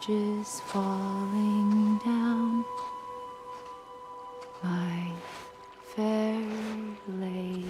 bridges falling down, my fair lady.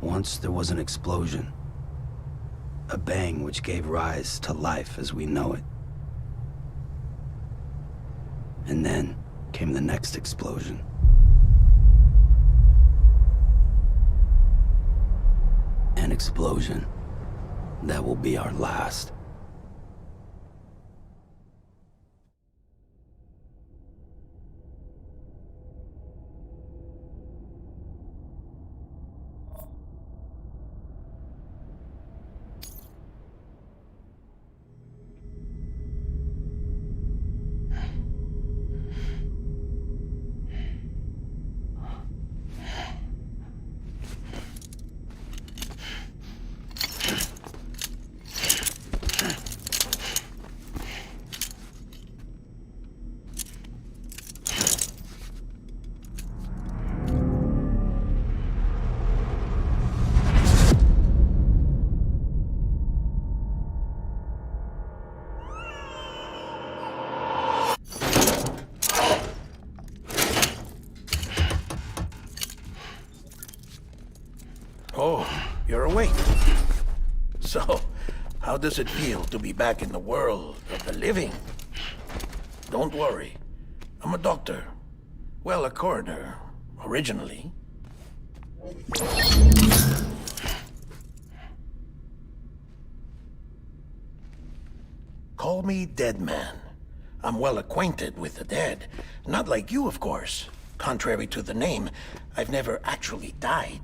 Once there was an explosion. A bang which gave rise to life as we know it. And then came the next explosion. An explosion that will be our last. Oh, you're awake. So, how does it feel to be back in the world of the living? Don't worry. I'm a doctor. Well, a coroner, originally. Call me Dead Man. I'm well acquainted with the dead. Not like you, of course. Contrary to the name, I've never actually died.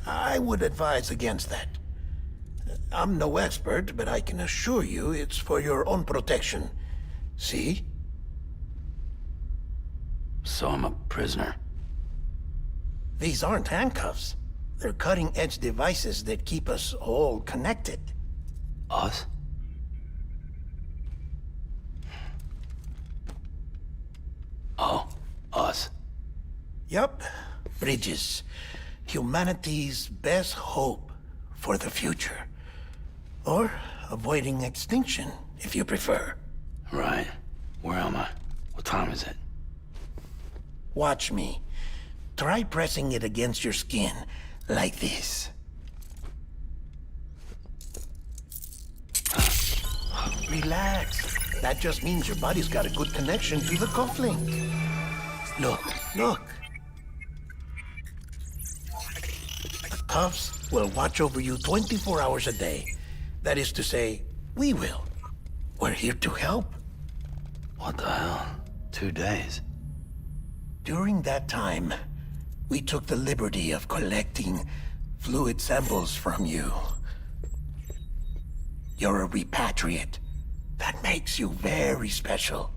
I would advise against that. I'm no expert, but I can assure you it's for your own protection. See? So I'm a prisoner. These aren't handcuffs. They're cutting-edge devices that keep us all connected. Us? Oh, us. Yup. Bridges. Humanity's best hope for the future. Or avoiding extinction, if you prefer. Right. Where am I? What time is it? Watch me. Try pressing it against your skin, like this. Relax. That just means your body's got a good connection to the cufflink. Look, look. The cuffs will watch over you 24 hours a day. That is to say, we will. We're here to help. What the hell? 2 days? During that time, we took the liberty of collecting fluid samples from you. You're a repatriate. That makes you very special.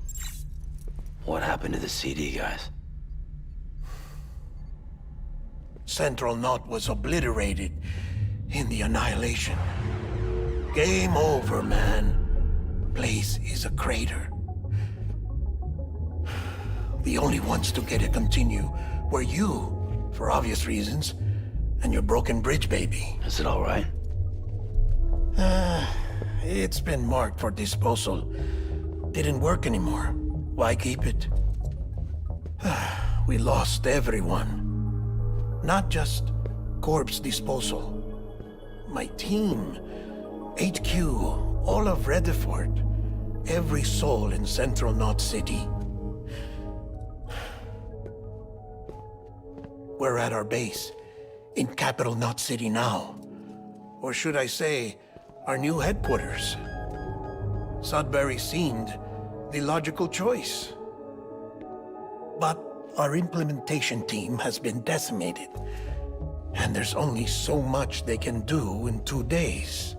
What happened to the CD guys? Central Knot was obliterated in the Annihilation. Game over, man. Place is a crater. The only ones to get to continue were you, for obvious reasons, and your broken bridge baby. Is it all right? It's been marked for disposal. Didn't work anymore. Why keep it? We lost everyone. Not just corpse disposal. My team, HQ, all of Redefort, every soul in Central Knot City. We're at our base, in Capital Knot City now. Or should I say, our new headquarters. Sudbury seemed the logical choice. But our implementation team has been decimated, and there's only so much they can do in 2 days.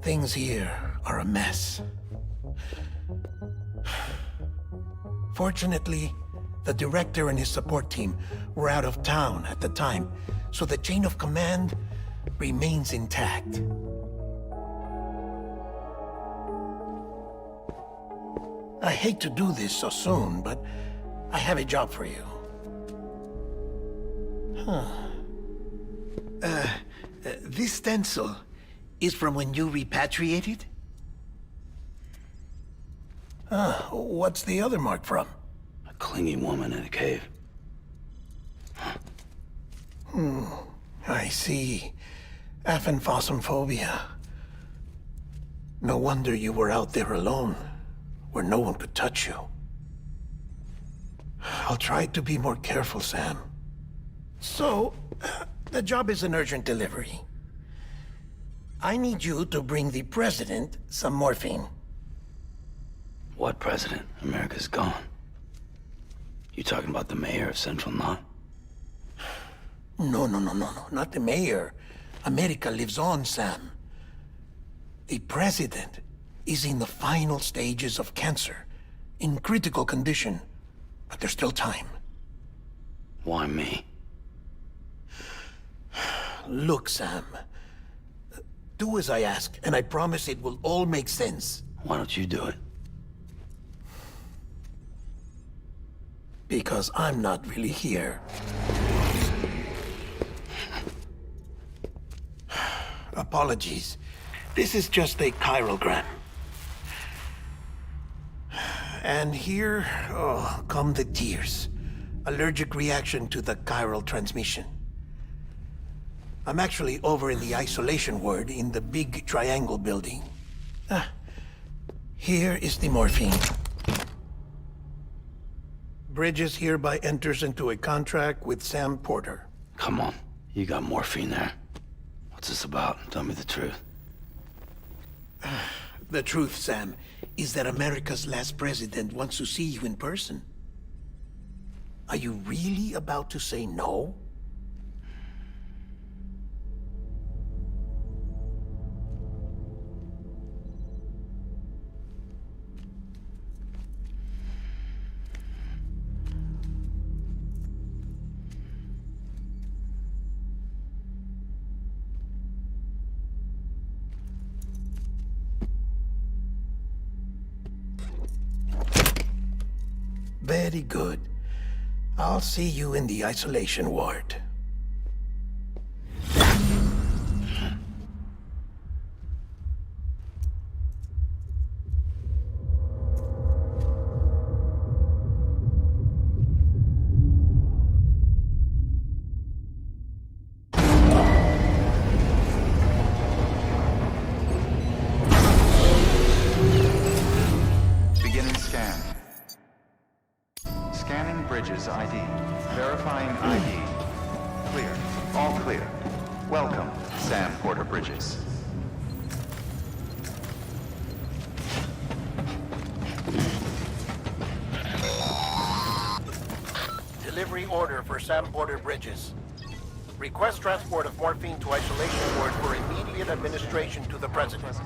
Things here are a mess. Fortunately, the director and his support team were out of town at the time, so the chain of command remains intact. I hate to do this so soon, but I have a job for you. This stencil is from when you repatriated? What's the other mark from? A clingy woman in a cave. I see. Aphenphosmphobia. No wonder you were out there alone, where no one could touch you. I'll try to be more careful, Sam. So, the job is an urgent delivery. I need you to bring the president some morphine. What president? America's gone. You talking about the mayor of Central Knot? No, not the mayor. America lives on, Sam. The president is in the final stages of cancer, in critical condition, but there's still time. Why me? Look, Sam. Do as I ask, and I promise it will all make sense. Why don't you do it? Because I'm not really here. Apologies. This is just a chiralgram. And here, come the tears. Allergic reaction to the chiral transmission. I'm actually over in the isolation ward in the big triangle building. Here is the morphine. Bridges hereby enters into a contract with Sam Porter. Come on. You got morphine there. What's this about? Tell me the truth. The truth, Sam, is that America's last president wants to see you in person. Are you really about to say no? Very good. I'll see you in the isolation ward. Bridges ID. Verifying ID. Clear. All clear. Welcome, Sam Porter Bridges. Delivery order for Sam Porter Bridges. Request transport of morphine to isolation ward for immediate administration to the President.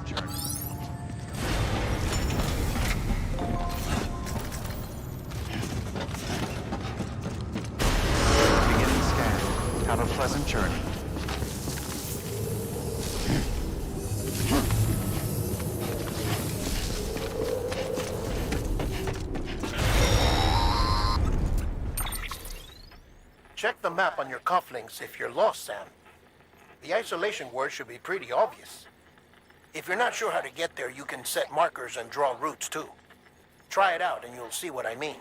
Beginning scan. Have a pleasant journey. Check the map on your cufflinks if you're lost, Sam. The isolation word should be pretty obvious. If you're not sure how to get there, you can set markers and draw routes too. Try it out and you'll see what I mean.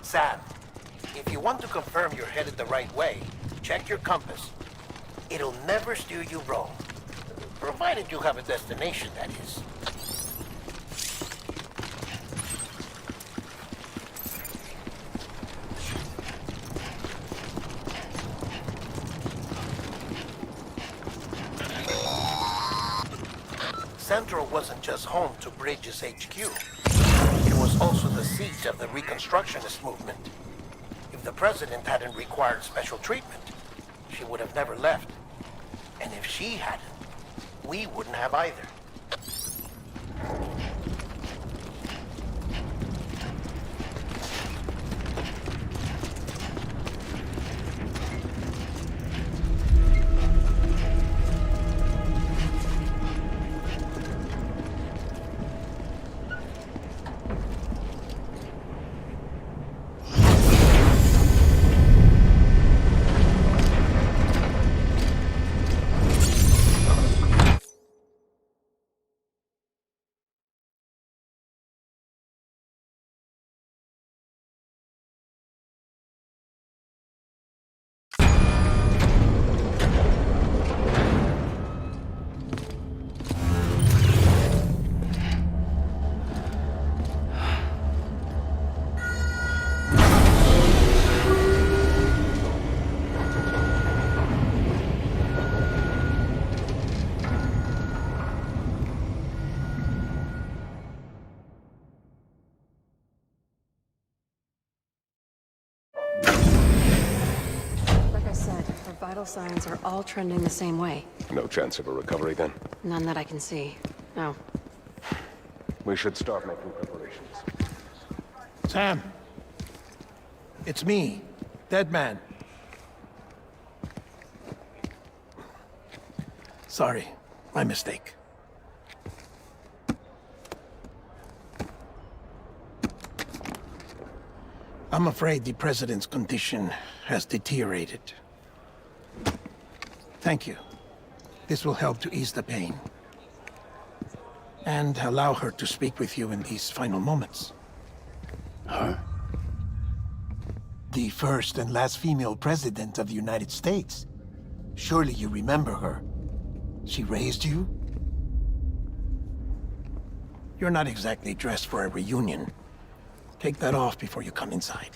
Sam, if you want to confirm you're headed the right way, check your compass. It'll never steer you wrong. Provided you have a destination, that is. Central wasn't just home to Bridges HQ. It was also the seat of the Reconstructionist movement. If the President hadn't required special treatment, she would have never left. And if she hadn't, we wouldn't have either. Vital signs are all trending the same way. No chance of a recovery then? None that I can see. No. We should start making preparations. Sam, It's me, Dead Man. Sorry, my mistake. I'm afraid the President's condition has deteriorated. Thank you. This will help to ease the pain. And allow her to speak with you in these final moments. Her? The first and last female president of the United States. Surely you remember her. She raised you? You're not exactly dressed for a reunion. Take that off before you come inside.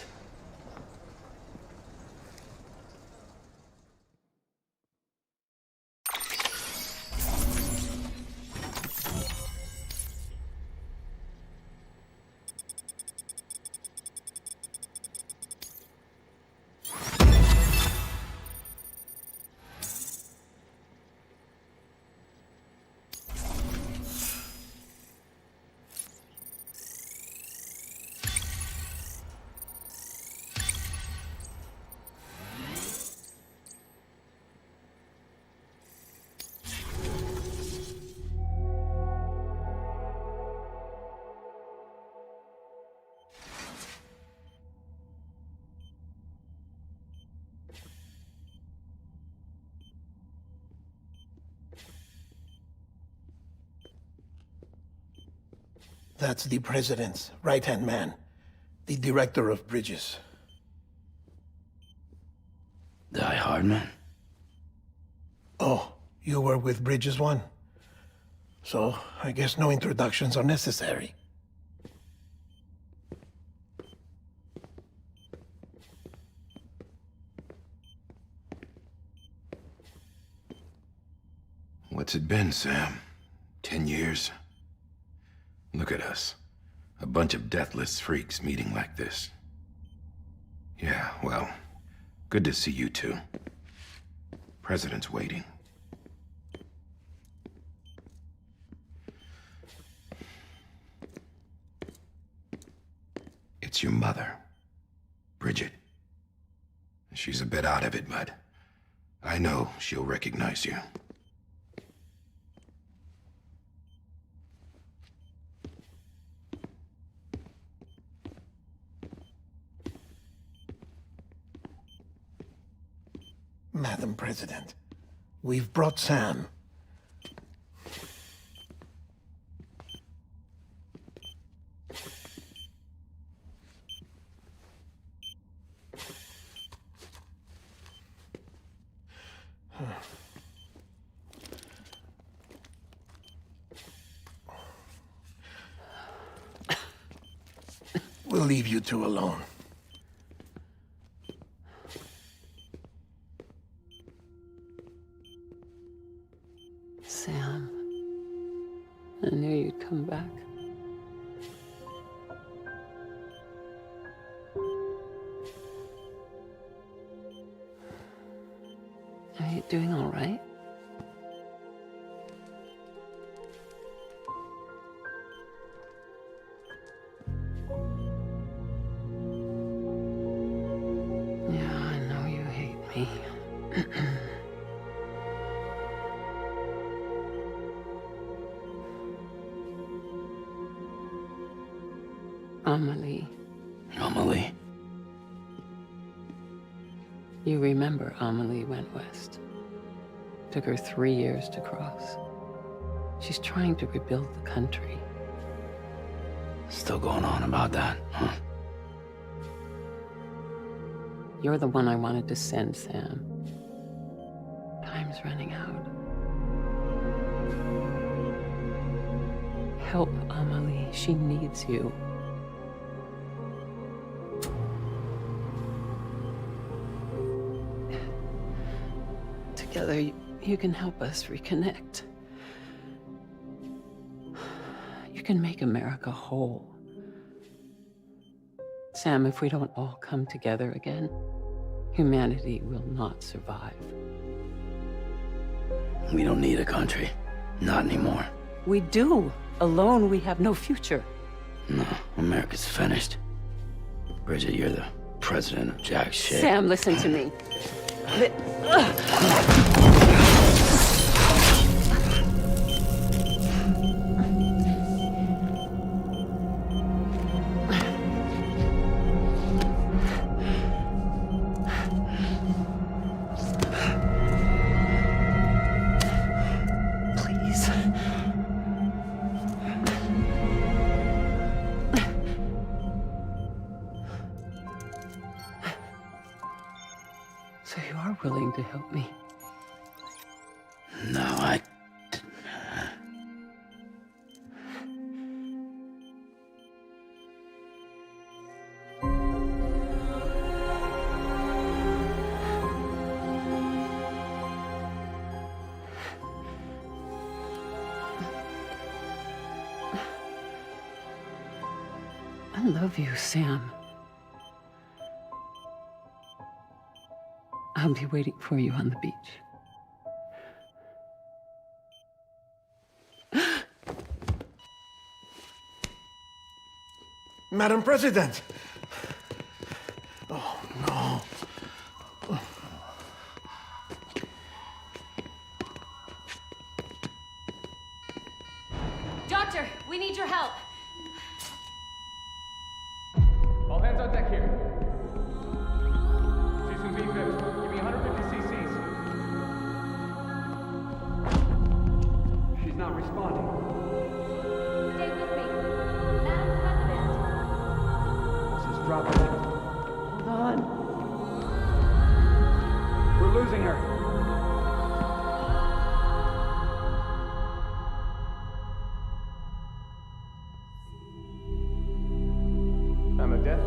That's the President's right-hand man, the Director of Bridges. Die Hard man? Oh, you were with Bridges 1? So, I guess no introductions are necessary. What's it been, Sam? 10 years? Look at us. A bunch of deathless freaks meeting like this. Yeah, well, good to see you two. President's waiting. It's your mother, Bridget. She's a bit out of it, but I know she'll recognize you. Madam President, we've brought Sam. We'll leave you two alone. Sam, I knew you'd come back. Are you doing all right? Yeah, I know you hate me. Amelie. Amelie? You remember Amelie went west. Took her 3 years to cross. She's trying to rebuild the country. Still going on about that, huh? You're the one I wanted to send, Sam. Time's running out. Help Amelie. She needs you. Together, you can help us reconnect. You can make America whole. Sam, if we don't all come together again, humanity will not survive. We don't need a country. Not anymore. We do. Alone, we have no future. No, America's finished. Bridget, you're the president of jack shit. Sam, listen to me. Please. So you are willing to help me? No, I... I love you, Sam. I'll be waiting for you on the beach. Madam President! Oh, no. Doctor, we need your help. All hands on deck here. She's gonna be fixed. Give me 150 cc's. She's not responding. Stay with me. Madam President. This is dropping. Hold on. We're losing her. I'm a death.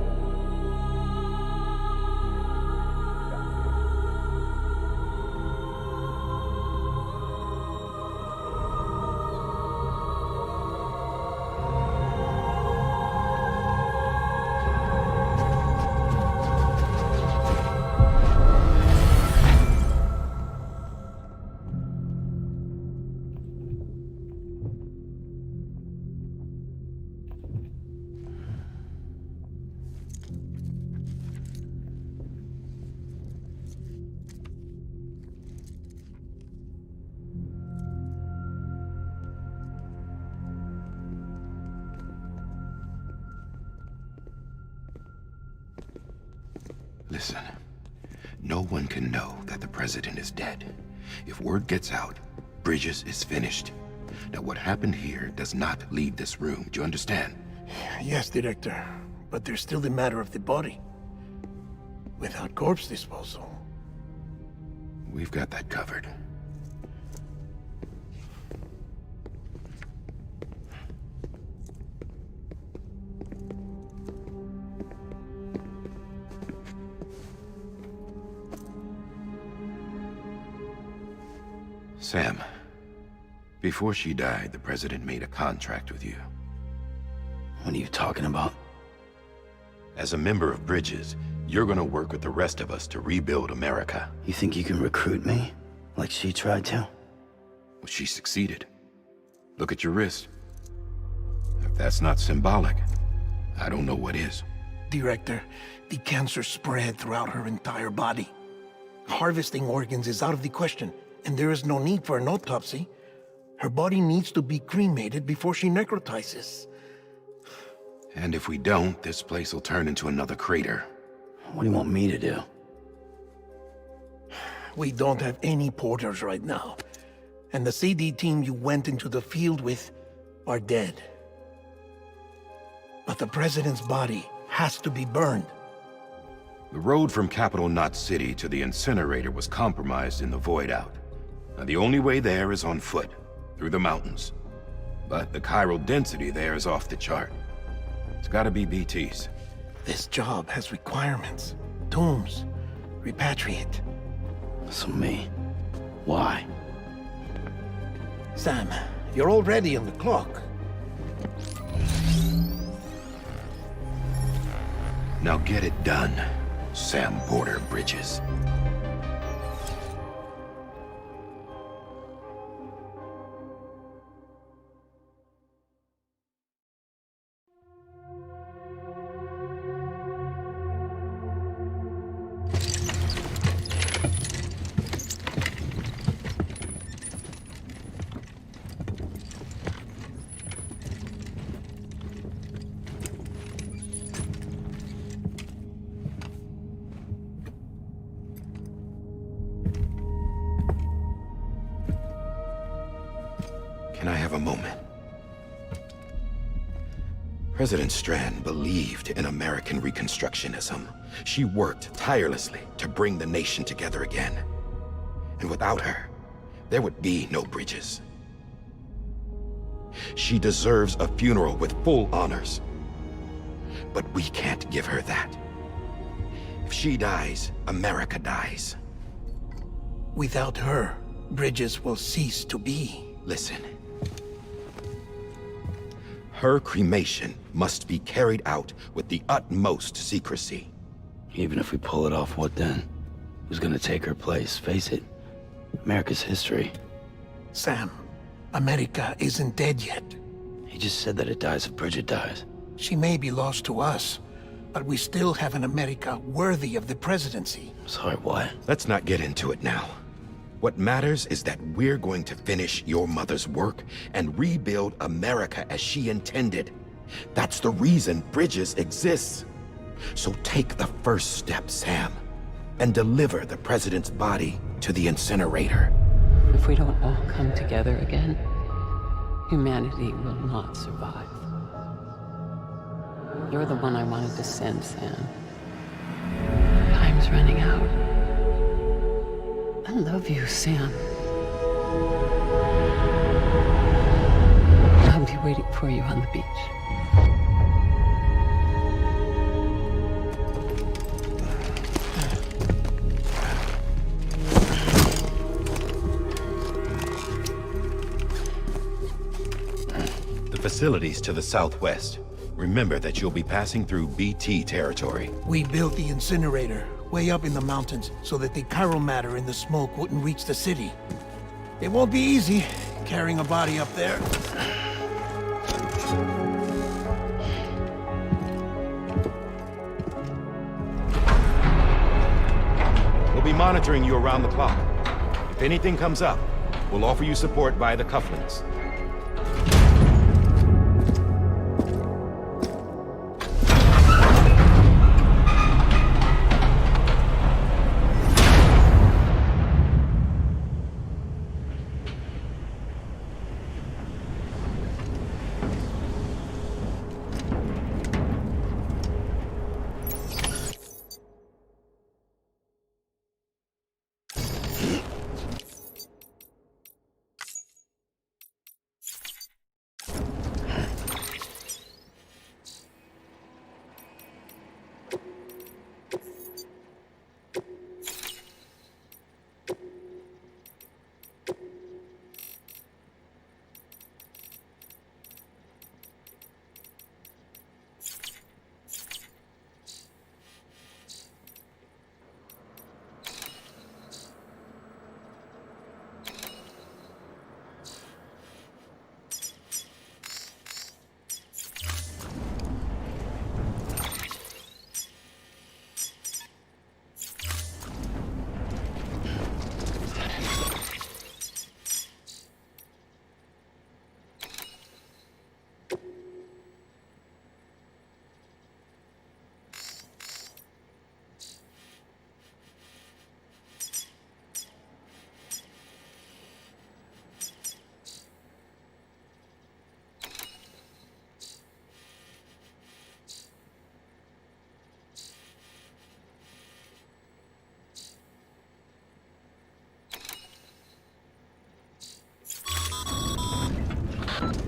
Listen, no one can know that the president is dead. If word gets out, Bridges is finished. Now, what happened here does not leave this room. Do you understand? Yes, Director. But there's still the matter of the body. Without corpse disposal. We've got that covered. Sam, before she died, the president made a contract with you. What are you talking about? As a member of Bridges, you're gonna work with the rest of us to rebuild America. You think you can recruit me? Like she tried to? Well, she succeeded. Look at your wrist. If that's not symbolic, I don't know what is. Director, the cancer spread throughout her entire body. Harvesting organs is out of the question, and there is no need for an autopsy. Her body needs to be cremated before she necrotizes. And if we don't, this place will turn into another crater. What do you want me to do? We don't have any porters right now. And the CD team you went into the field with are dead. But the president's body has to be burned. The road from Capital Knot City to the incinerator was compromised in the void out. Now, the only way there is on foot, through the mountains. But the chiral density there is off the chart. It's gotta be BTs. This job has requirements. Tombs. Repatriate. So me. Why? Sam, you're already on the clock. Now get it done, Sam Porter Bridges. Can I have a moment? President Strand believed in American Reconstructionism. She worked tirelessly to bring the nation together again. And without her, there would be no bridges. She deserves a funeral with full honors. But we can't give her that. If she dies, America dies. Without her, bridges will cease to be. Listen. Her cremation must be carried out with the utmost secrecy. Even if we pull it off, what then? Who's gonna take her place? Face it, America's history. Sam, America isn't dead yet. He just said that it dies if Bridget dies. She may be lost to us, but we still have an America worthy of the presidency. Sorry, what? Let's not get into it now. What matters is that we're going to finish your mother's work and rebuild America as she intended. That's the reason Bridges exists. So take the first step, Sam, and deliver the president's body to the incinerator. If we don't all come together again, humanity will not survive. You're the one I wanted to send, Sam. Time's running out. I love you, Sam. I'll be waiting for you on the beach. The facilities to the southwest. Remember that you'll be passing through BT territory. We built the incinerator way up in the mountains so that the chiral matter in the smoke wouldn't reach the city. It won't be easy carrying a body up there. We'll be monitoring you around the clock. If anything comes up, we'll offer you support via the cufflinks.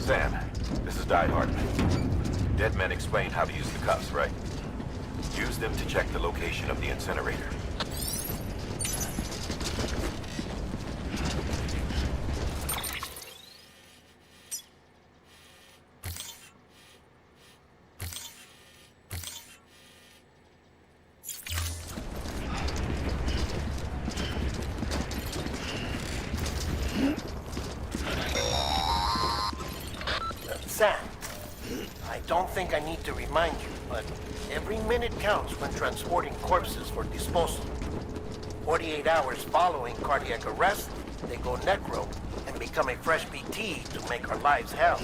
Sam, this is Die Hardman. Dead men explained how to use the cuffs, right? Use them to check the location of the incinerator. Sam, I don't think I need to remind you, but every minute counts when transporting corpses for disposal. 48 hours following cardiac arrest, they go necro and become a fresh BT to make our lives hell.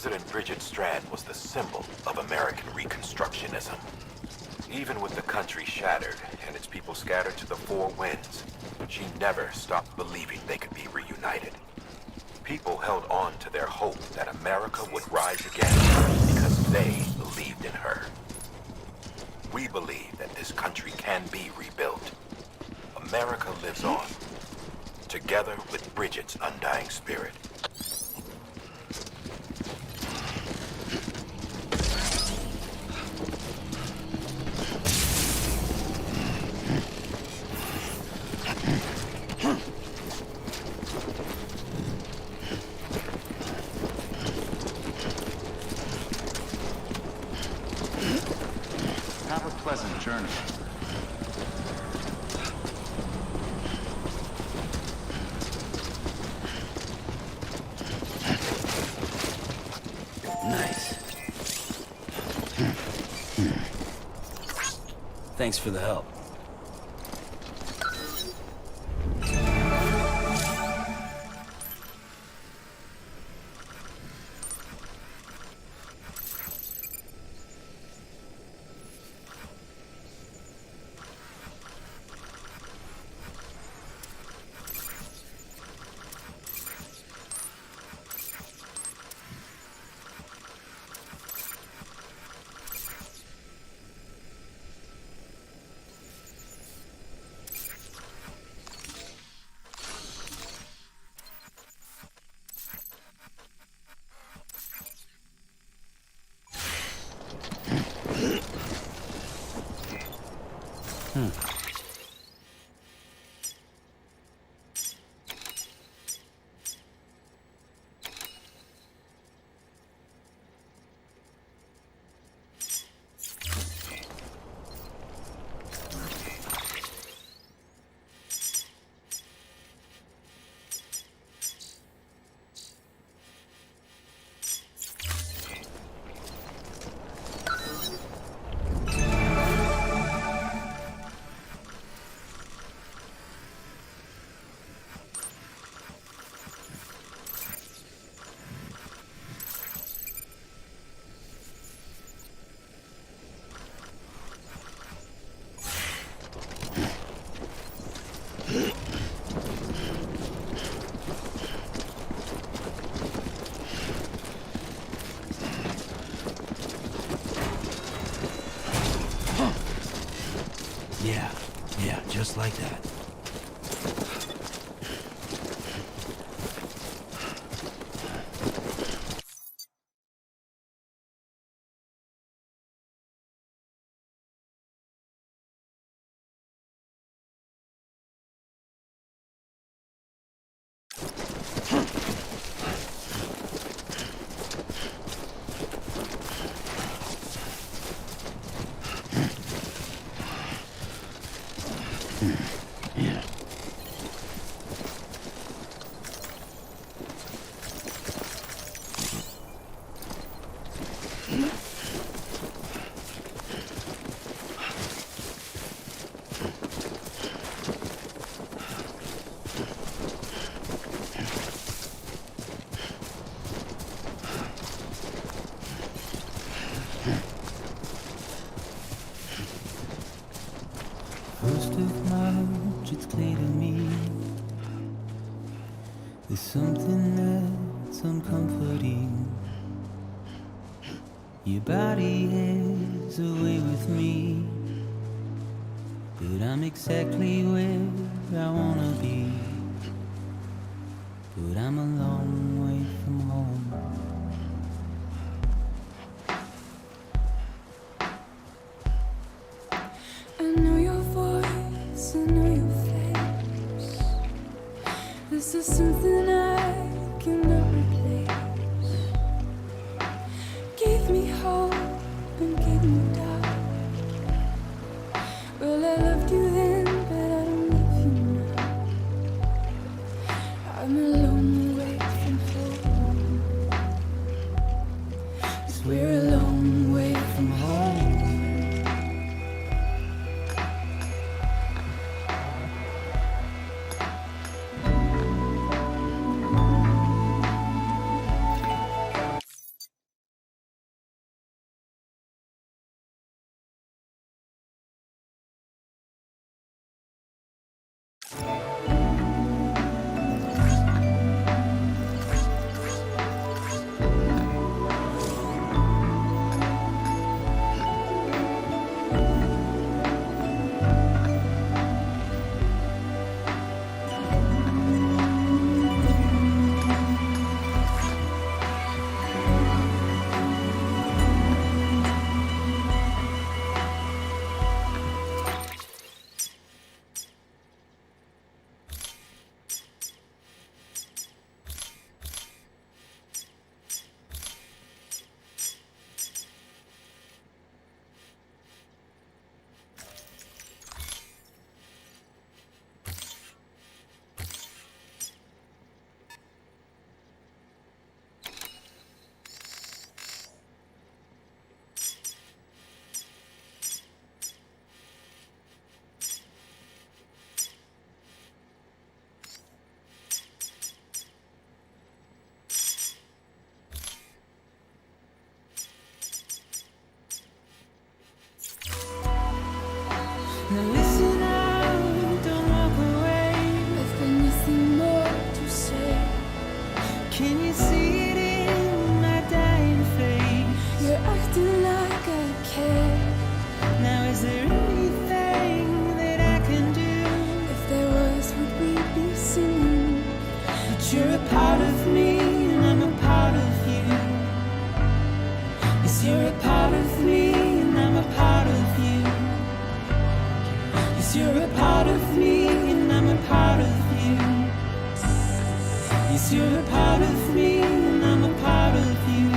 President Bridget Strand was the symbol of American Reconstructionism. Even with the country shattered and its people scattered to the four winds, she never stopped believing they could be reunited. People held on to their hope that America would rise again because they believed in her. We believe that this country can be rebuilt. America lives on, together with Bridget's undying spirit. Have a pleasant journey. Nice. Thanks for the help. Yeah, just like that. First of March, it's clear to me there's something that's uncomforting. Your body is away with me, but I'm exactly where I wanna be. But I'm a long way from home. I know your voice, I know your face. This is something I cannot replace. Gave me hope and gave me doubt. Well, I loved you then, but I don't love you now. I'm a long way from home. 'Cause we're a long way from home. Yes, you're a part of me, and I'm a part of you. Yes, you're a part of me, and I'm a part of you. Yes, you're a part of me, and I'm a part of you.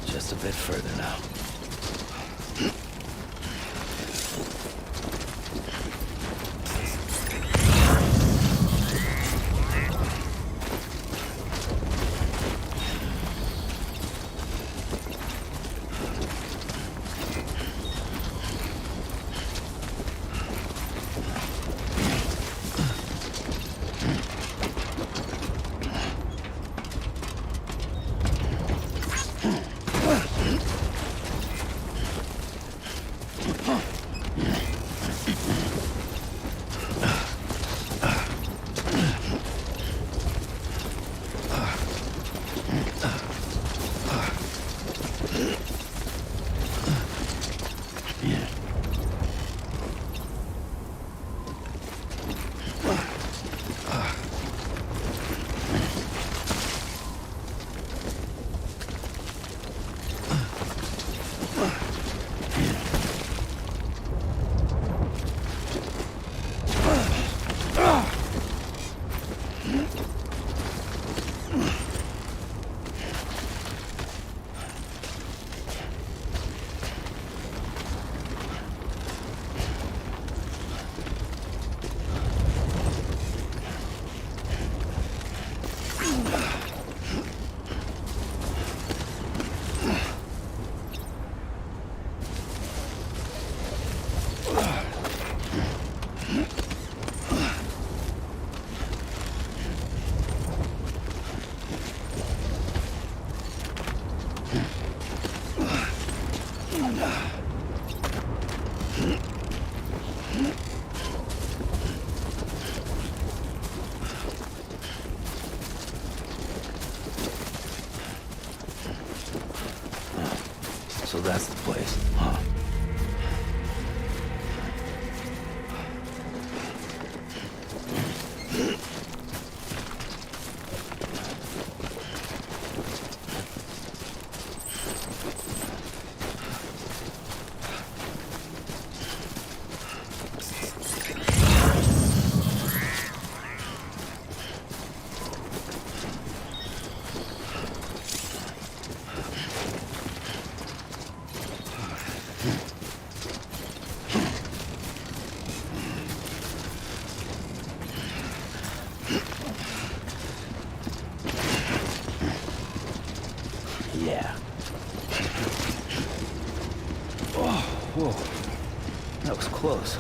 Just a bit further now. So that's the place, huh? Yeah. Oh, whoa. That was close.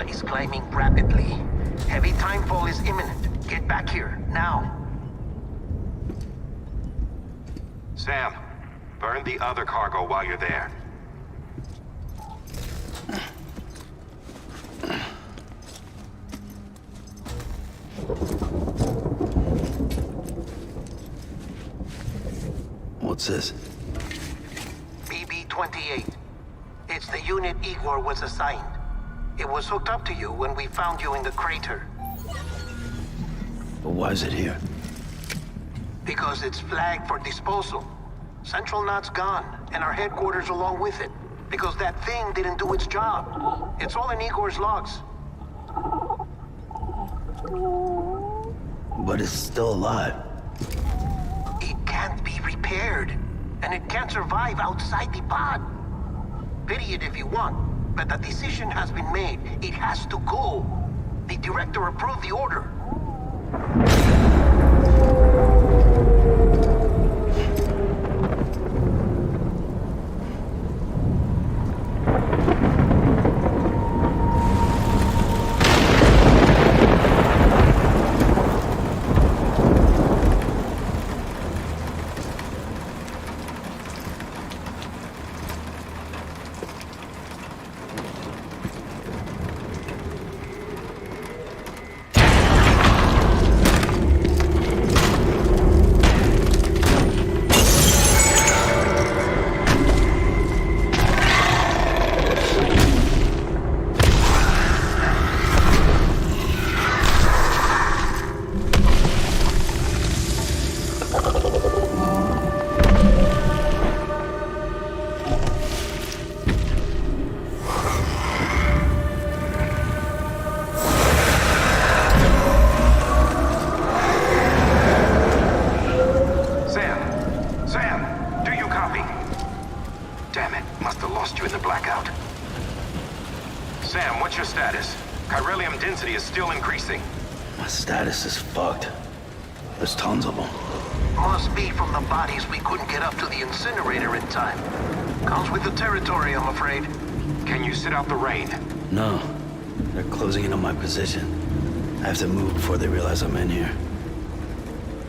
is climbing rapidly. Heavy timefall is imminent. Get back here, now. Sam, burn the other cargo while you're there. What's this? BB-28. It's the unit Igor was assigned. It was hooked up to you when we found you in the crater. But why is it here? Because it's flagged for disposal. Central Knot's gone, and our headquarters along with it. Because that thing didn't do its job. It's all in Igor's logs. But it's still alive. It can't be repaired, and it can't survive outside the pod. Pity it if you want, but the decision has been made. It has to go. The director approved the order. Status is fucked. There's tons of them. Must be from the bodies we couldn't get up to the incinerator in time. Comes with the territory, I'm afraid. Can you sit out the rain? No. They're closing in on my position. I have to move before they realize I'm in here.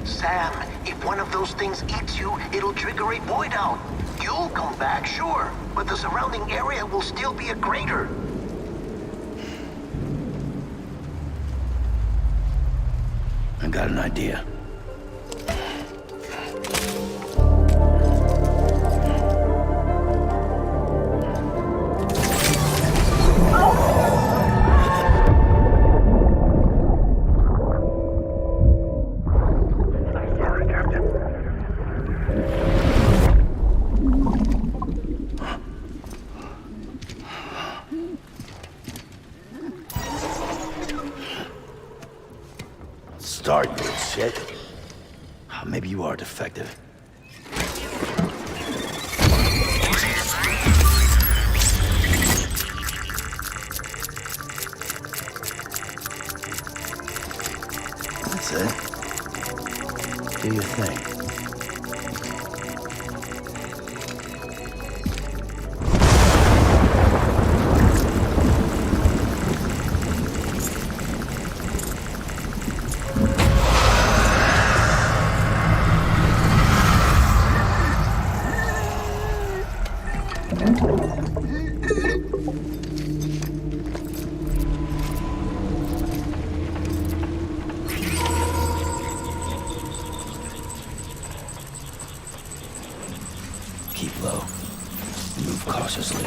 Sam, if one of those things eats you, it'll trigger a void out. You'll come back, sure, but the surrounding area will still be a crater. I got an idea. Start, you little shit. Maybe you are defective. That's it. Do your thing. Keep low. Move cautiously.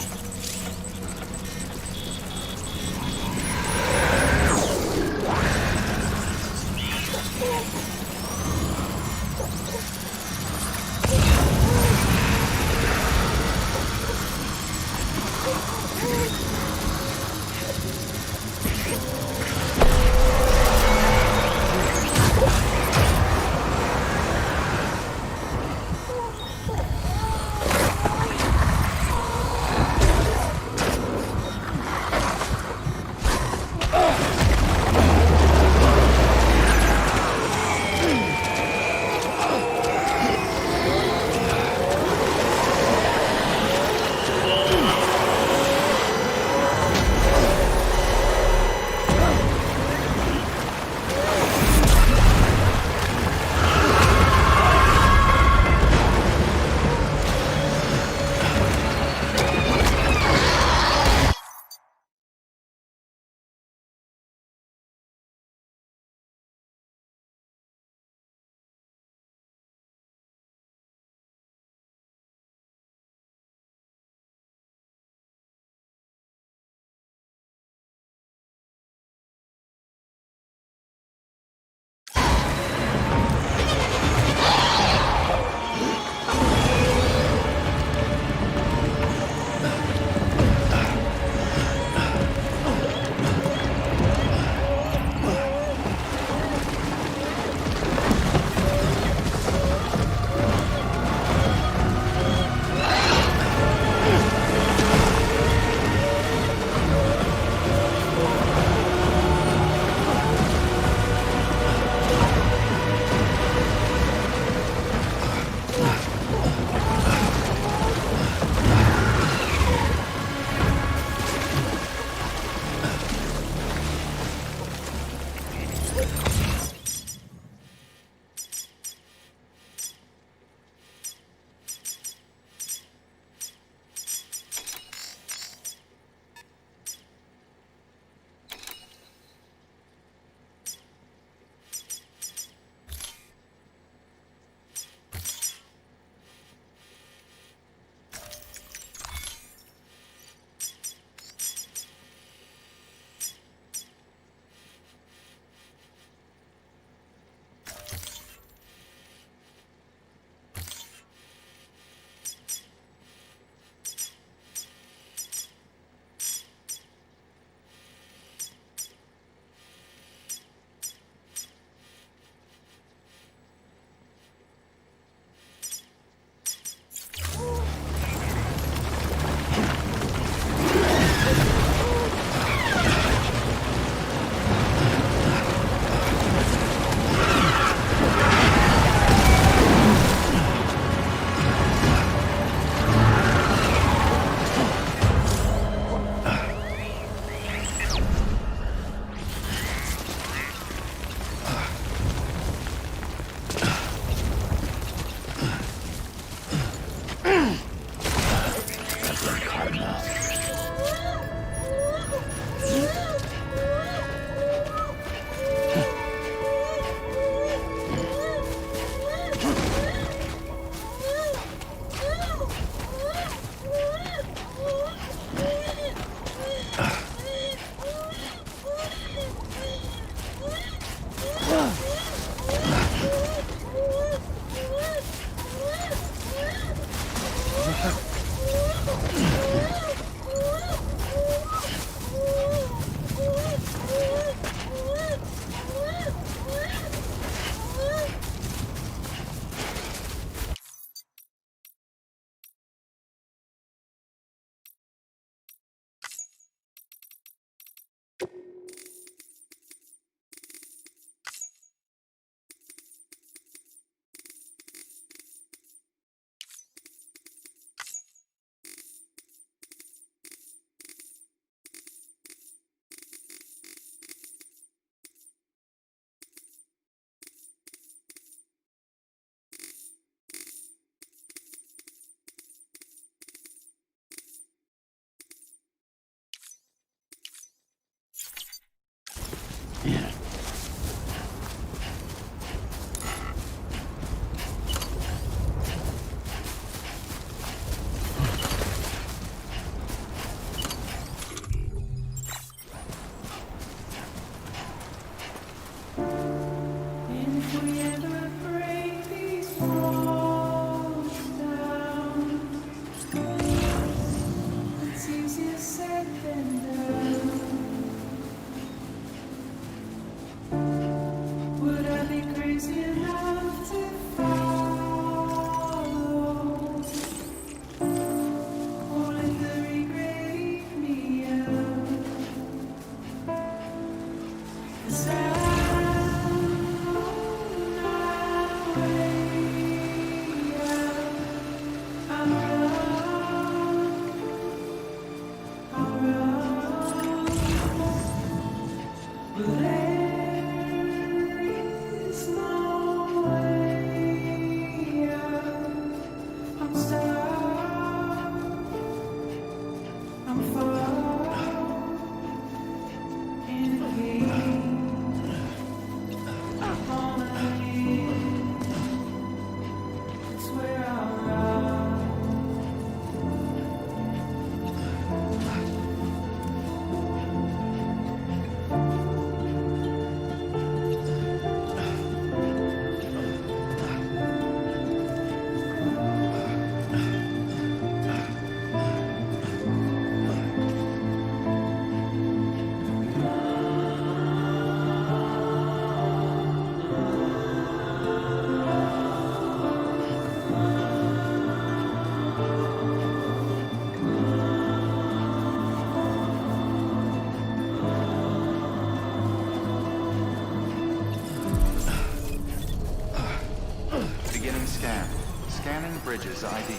Bridges ID.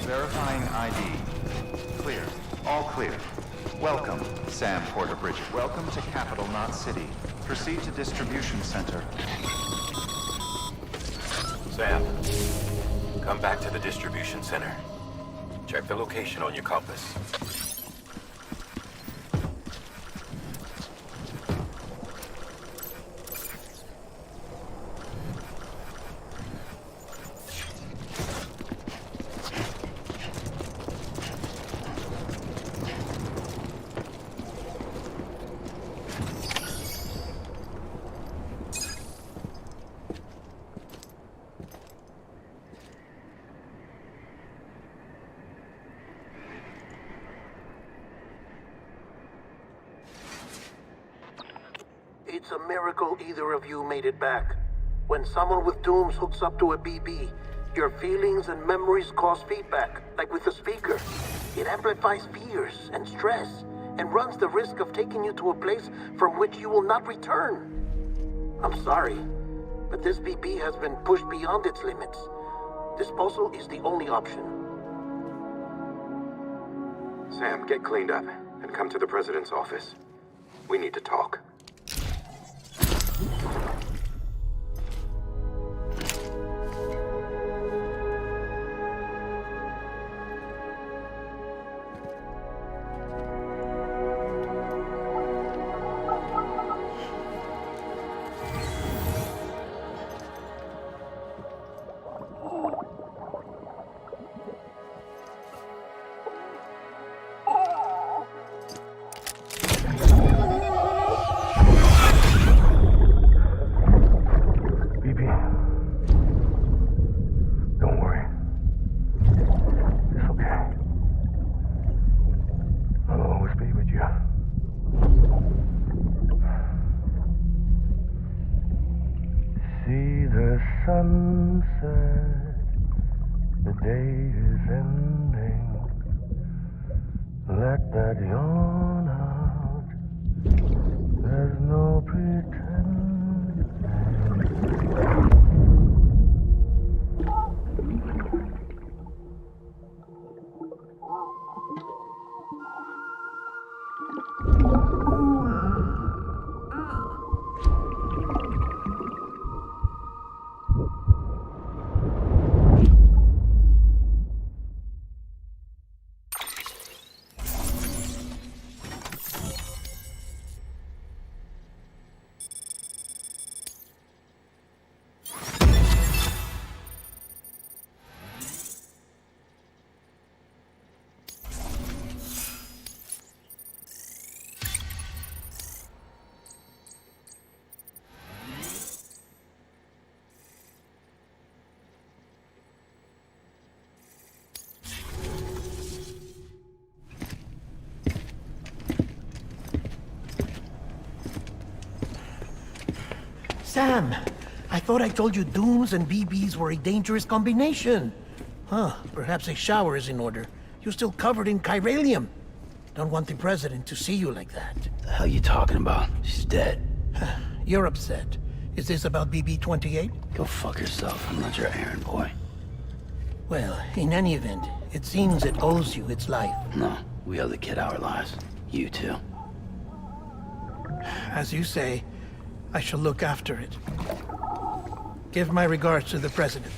Verifying ID. Clear. All clear. Welcome, Sam Porter Bridges. Welcome to Capital, not City. Proceed to Distribution Center. Sam, come back to the distribution center. Check the location on your compass. It's a miracle either of you made it back. When someone with dooms hooks up to a BB, your feelings and memories cause feedback, like with a speaker. It amplifies fears and stress, and runs the risk of taking you to a place from which you will not return. I'm sorry, but this BB has been pushed beyond its limits. Disposal is the only option. Sam, get cleaned up and come to the President's office. We need to talk. sunset, the day is ending. Let that yawn out. There's no pretending. Sam, I thought I told you dooms and BBs were a dangerous combination. Huh, perhaps a shower is in order. You're still covered in chiralium. Don't want the president to see you like that. The hell you talking about? She's dead. You're upset. Is this about BB-28? Go fuck yourself. I'm not your errand boy. Well, in any event, it seems it owes you its life. No, we owe the kid our lives. You too. As you say, I shall look after it. Give my regards to the president.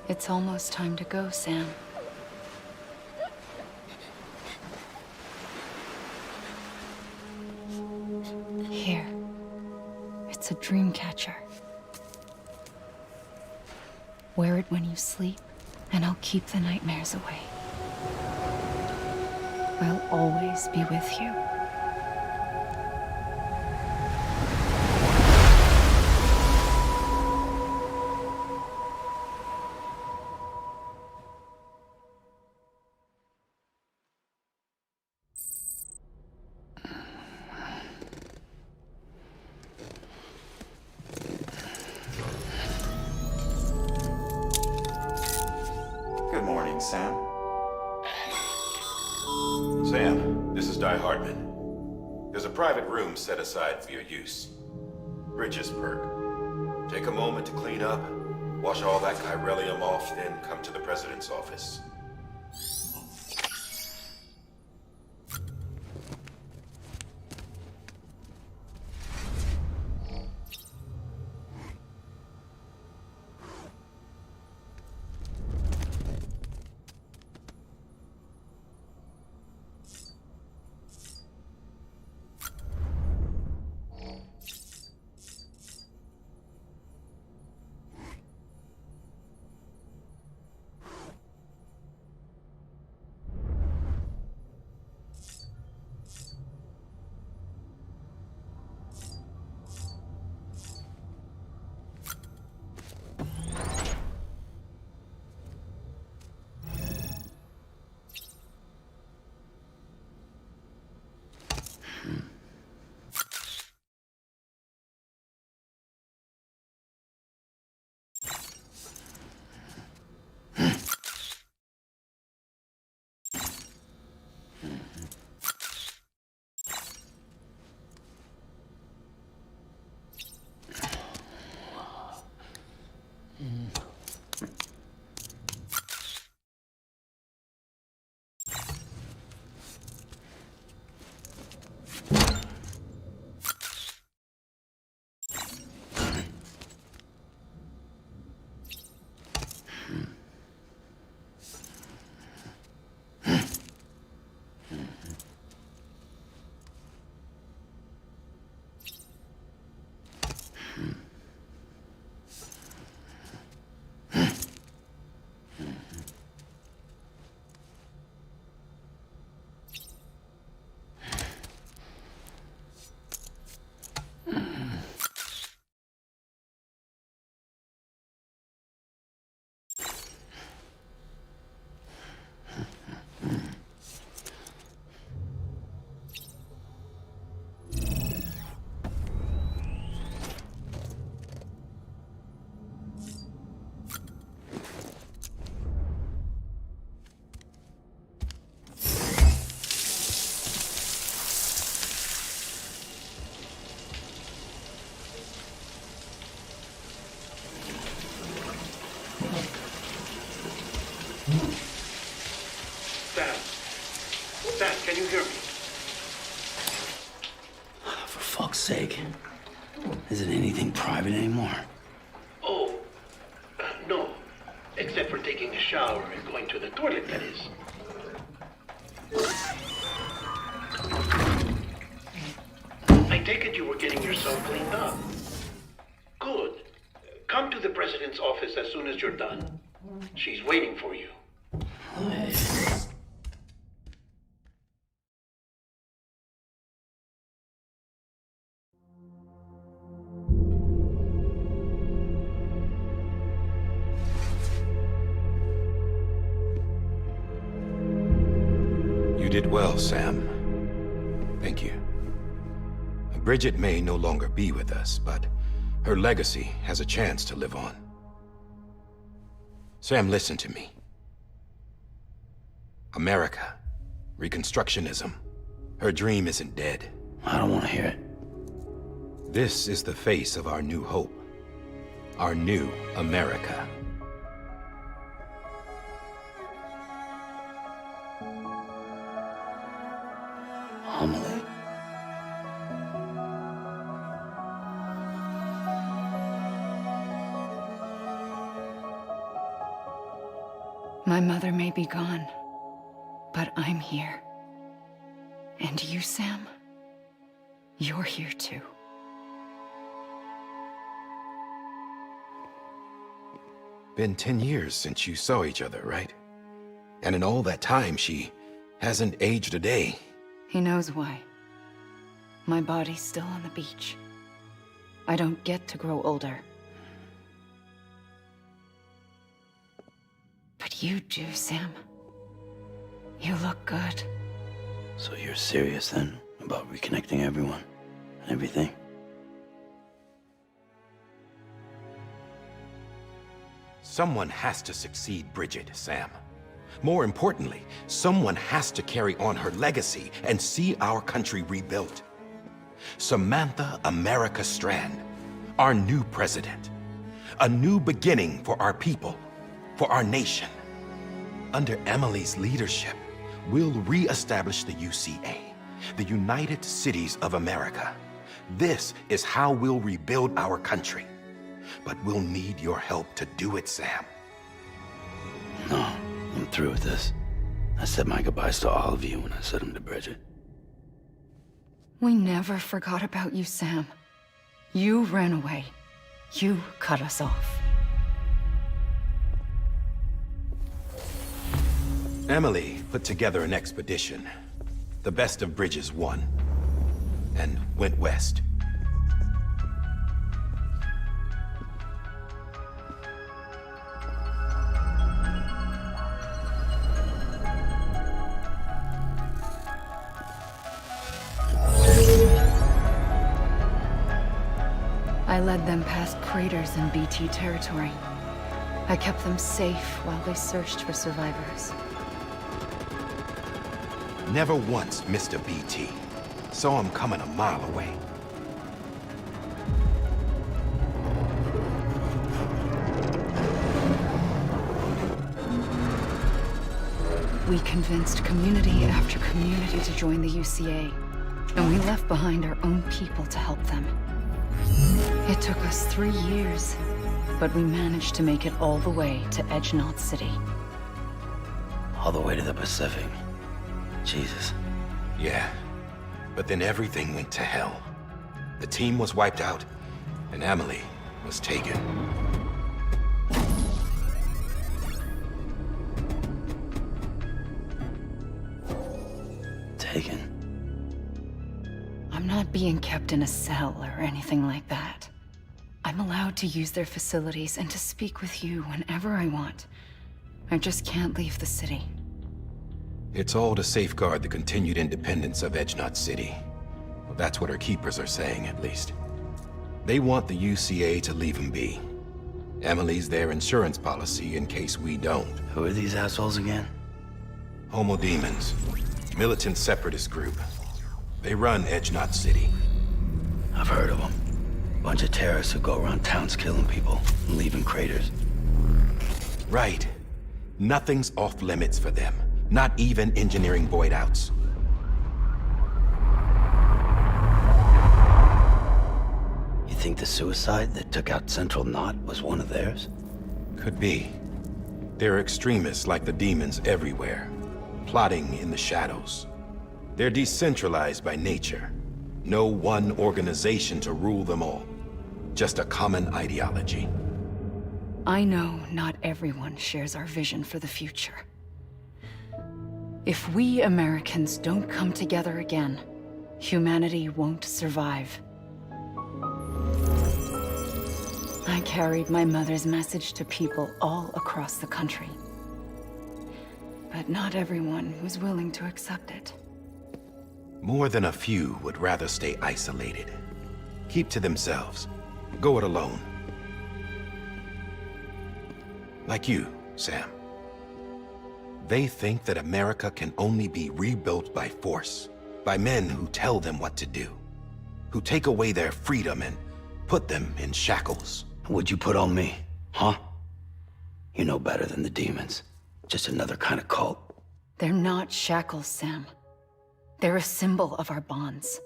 It's almost time to go, Sam. Here. It's a dream catcher. Wear it when you sleep, and I'll keep the nightmares away. I'll always be with you. Good morning, Sam. Sam, this is Di Hartman. There's a private room set aside for your use. Bridges perk. Take a moment to clean up, wash all that chiralium off, then come to the president's office. Can you hear me? For fuck's sake. Is it anything private anymore? Oh, no. Except for taking a shower and going to the toilet, that is. I take it you were getting yourself cleaned up. Good. Come to the president's office as soon as you're done. She's waiting for you. You did well, Sam. Thank you. Bridget may no longer be with us, but her legacy has a chance to live on. Sam, listen to me. America, Reconstructionism, her dream isn't dead. I don't want to hear it. This is the face of our new hope. Our new America. Amelie. My mother may be gone, but I'm here. And you, Sam, you're here too. Been 10 years since you saw each other, right? And in all that time, she hasn't aged a day. He knows why. My body's still on the beach. I don't get to grow older. But you do, Sam. You look good. So you're serious then about reconnecting everyone and everything? Someone has to succeed Bridget, Sam. More importantly, someone has to carry on her legacy and see our country rebuilt. Samantha America Strand, our new president. A new beginning for our people, for our nation. Under Emily's leadership, we'll re-establish the UCA, the United Cities of America. This is how we'll rebuild our country. But we'll need your help to do it, Sam. No, I'm through with this. I said my goodbyes to all of you when I said them to Bridget. We never forgot about you, Sam. You ran away. You cut us off. Emily put together an expedition. The best of Bridges won. And went west. I led them past craters in BT territory. I kept them safe while they searched for survivors. Never once missed a BT. Saw him coming a mile away. We convinced community after community to join the UCA, and we left behind our own people to help them. It took us 3 years, but we managed to make it all the way to Edge Knot City. All the way to the Pacific. Jesus. Yeah, but then everything went to hell. The team was wiped out, and Emily was taken. Taken? I'm not being kept in a cell or anything like that. I'm allowed to use their facilities and to speak with you whenever I want. I just can't leave the city. It's all to safeguard the continued independence of Edge Knot City. Well, that's what our keepers are saying, at least. They want the UCA to leave them be. Emily's their insurance policy in case we don't. Who are these assholes again? Homo Demons. Militant separatist group. They run Edge Knot City. I've heard of them. Bunch of terrorists who go around towns killing people and leaving craters. Right. Nothing's off limits for them. Not even engineering void outs. think the suicide that took out Central Knot was one of theirs? Could be. There are extremists like the demons everywhere, plotting in the shadows. They're decentralized by nature. No one organization to rule them all. Just a common ideology. I know not everyone shares our vision for the future. If we Americans don't come together again, humanity won't survive. I carried my mother's message to people all across the country. But not everyone was willing to accept it. More than a few would rather stay isolated. Keep to themselves. Go it alone. Like you, Sam. They think that America can only be rebuilt by force, by men who tell them what to do, who take away their freedom and put them in shackles. What'd you put on me, huh? You know better than the demons. Just another kind of cult. They're not shackles, Sam. They're a symbol of our bonds.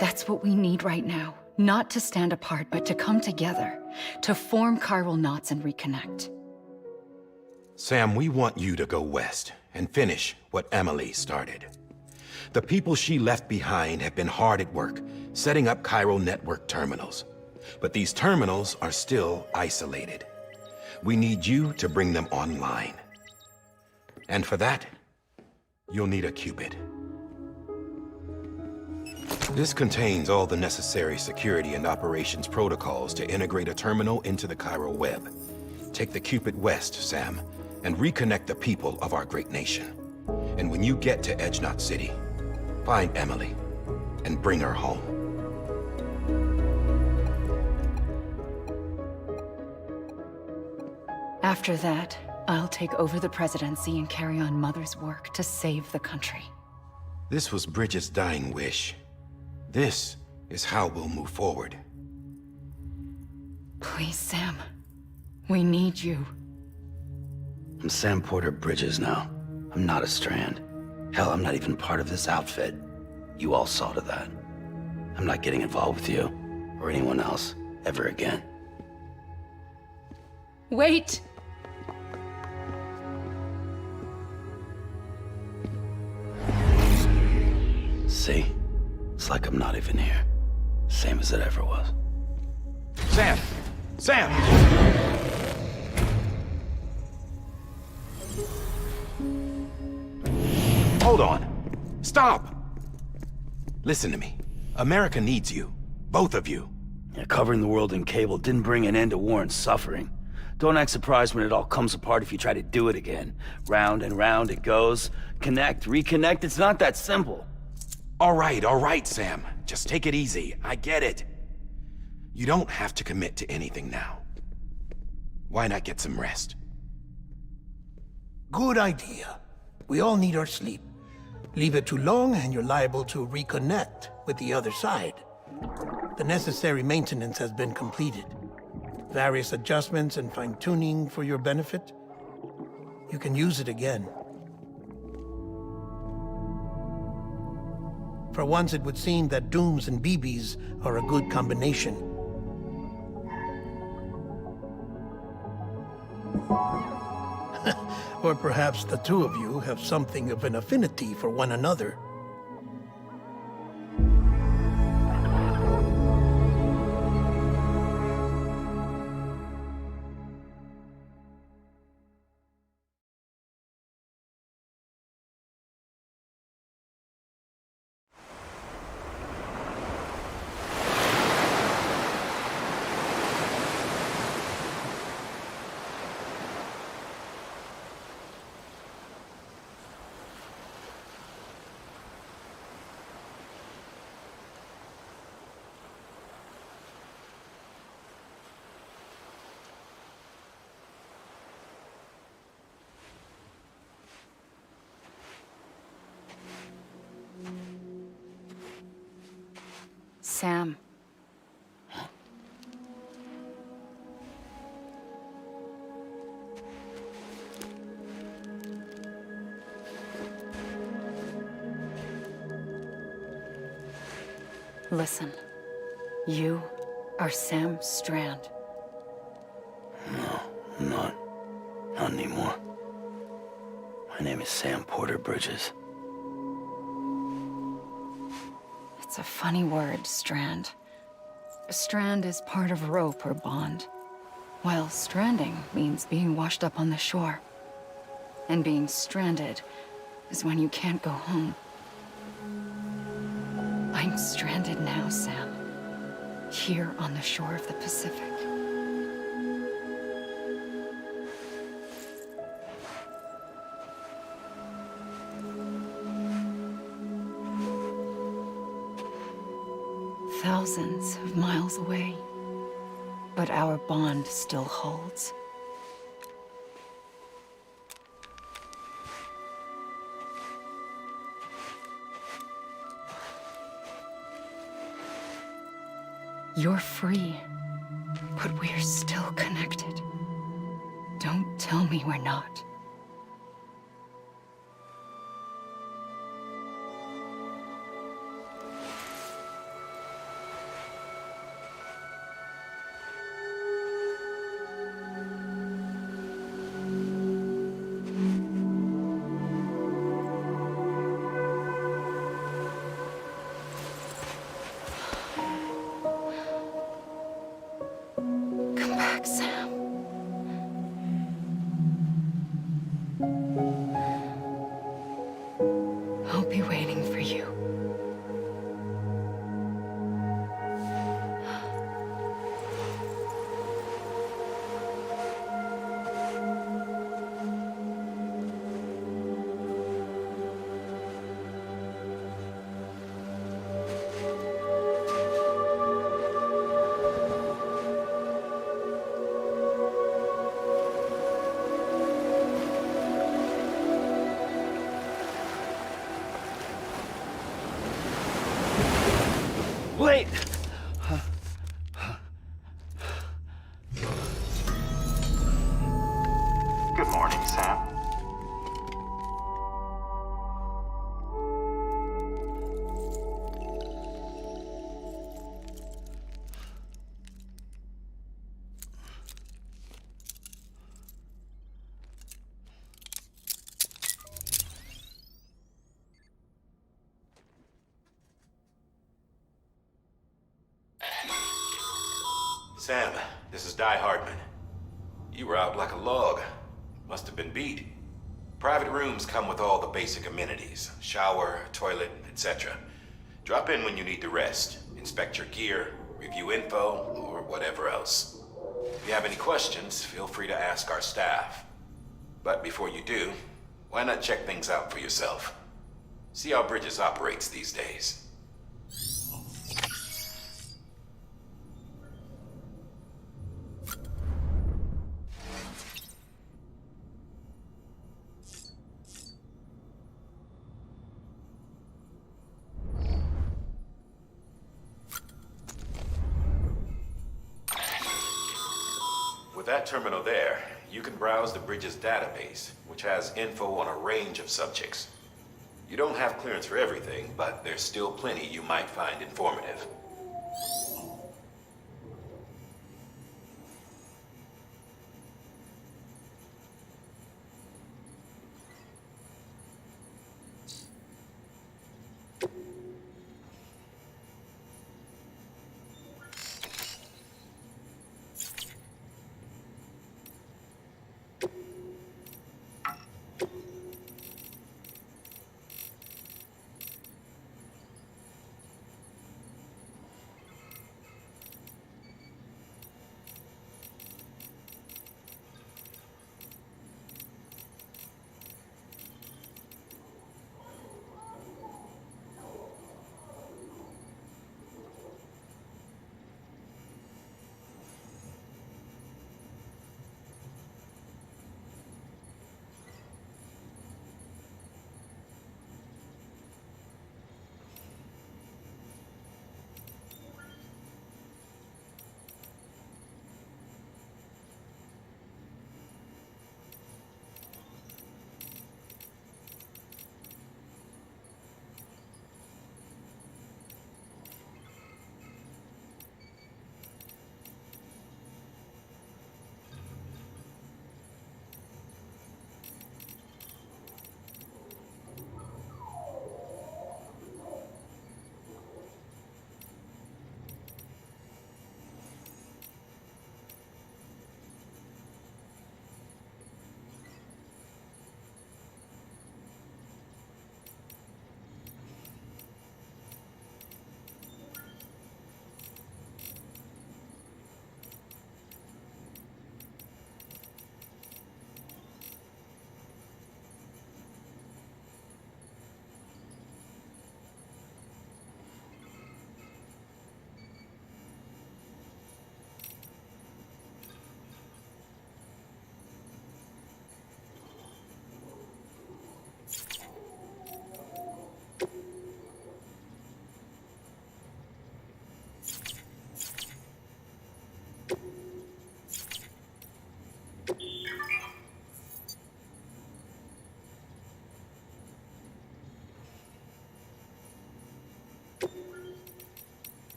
That's what we need right now. Not to stand apart, but to come together, to form chiral knots and reconnect. Sam, we want you to go west and finish what Emily started. The people she left behind have been hard at work, setting up chiral network terminals. But these terminals are still isolated. We need you to bring them online. And for that, you'll need a qubit. This contains all the necessary security and operations protocols to integrate a terminal into the chiral web. Take the qubit west, Sam, and reconnect the people of our great nation. And when you get to Edge Knot City, find Emily and bring her home. After that, I'll take over the presidency and carry on Mother's work to save the country. This was Bridget's dying wish. This is how we'll move forward. Please, Sam. We need you. I'm Sam Porter Bridges now. I'm not a Strand. Hell, I'm not even part of this outfit. You all saw to that. I'm not getting involved with you, or anyone else, ever again. Wait! See? It's like I'm not even here. Same as it ever was. Sam! Sam! Hold on. Stop! Listen to me. America needs you. Both of you. Yeah, covering the world in cable didn't bring an end to war and suffering. Don't act surprised when it all comes apart if you try to do it again. Round and round it goes. Connect, reconnect, it's not that simple. All right, Sam. Just take it easy. I get it. You don't have to commit to anything now. Why not get some rest? Good idea. We all need our sleep. Leave it too long and you're liable to reconnect with the other side. The necessary maintenance has been completed. Various adjustments and fine-tuning for your benefit. You can use it again. For once, it would seem that Dooms and BBs are a good combination. Or perhaps the two of you have something of an affinity for one another. Sam. Listen, you are Sam Strand. No, I'm not. Not anymore. My name is Sam Porter Bridges. It's a funny word, Strand. A strand is part of rope or bond, while stranding means being washed up on the shore. And being stranded is when you can't go home. I'm stranded now, Sam. Here on the shore of the Pacific. Thousands of miles away, but our bond still holds. You're free, but we're still connected. Don't tell me we're not. Come back, Sam. I'll be waiting for you. Wait! Good morning, Sam. Sam, this is Di Hardman. You were out like a log. Must have been beat. Private rooms come with all the basic amenities. Shower, toilet, etc. Drop in when you need to rest. Inspect your gear, review info, or whatever else. If you have any questions, feel free to ask our staff. But before you do, why not check things out for yourself? See how Bridges operates these days. With that terminal there, you can browse the Bridges database, which has info on a range of subjects. You don't have clearance for everything, but there's still plenty you might find informative.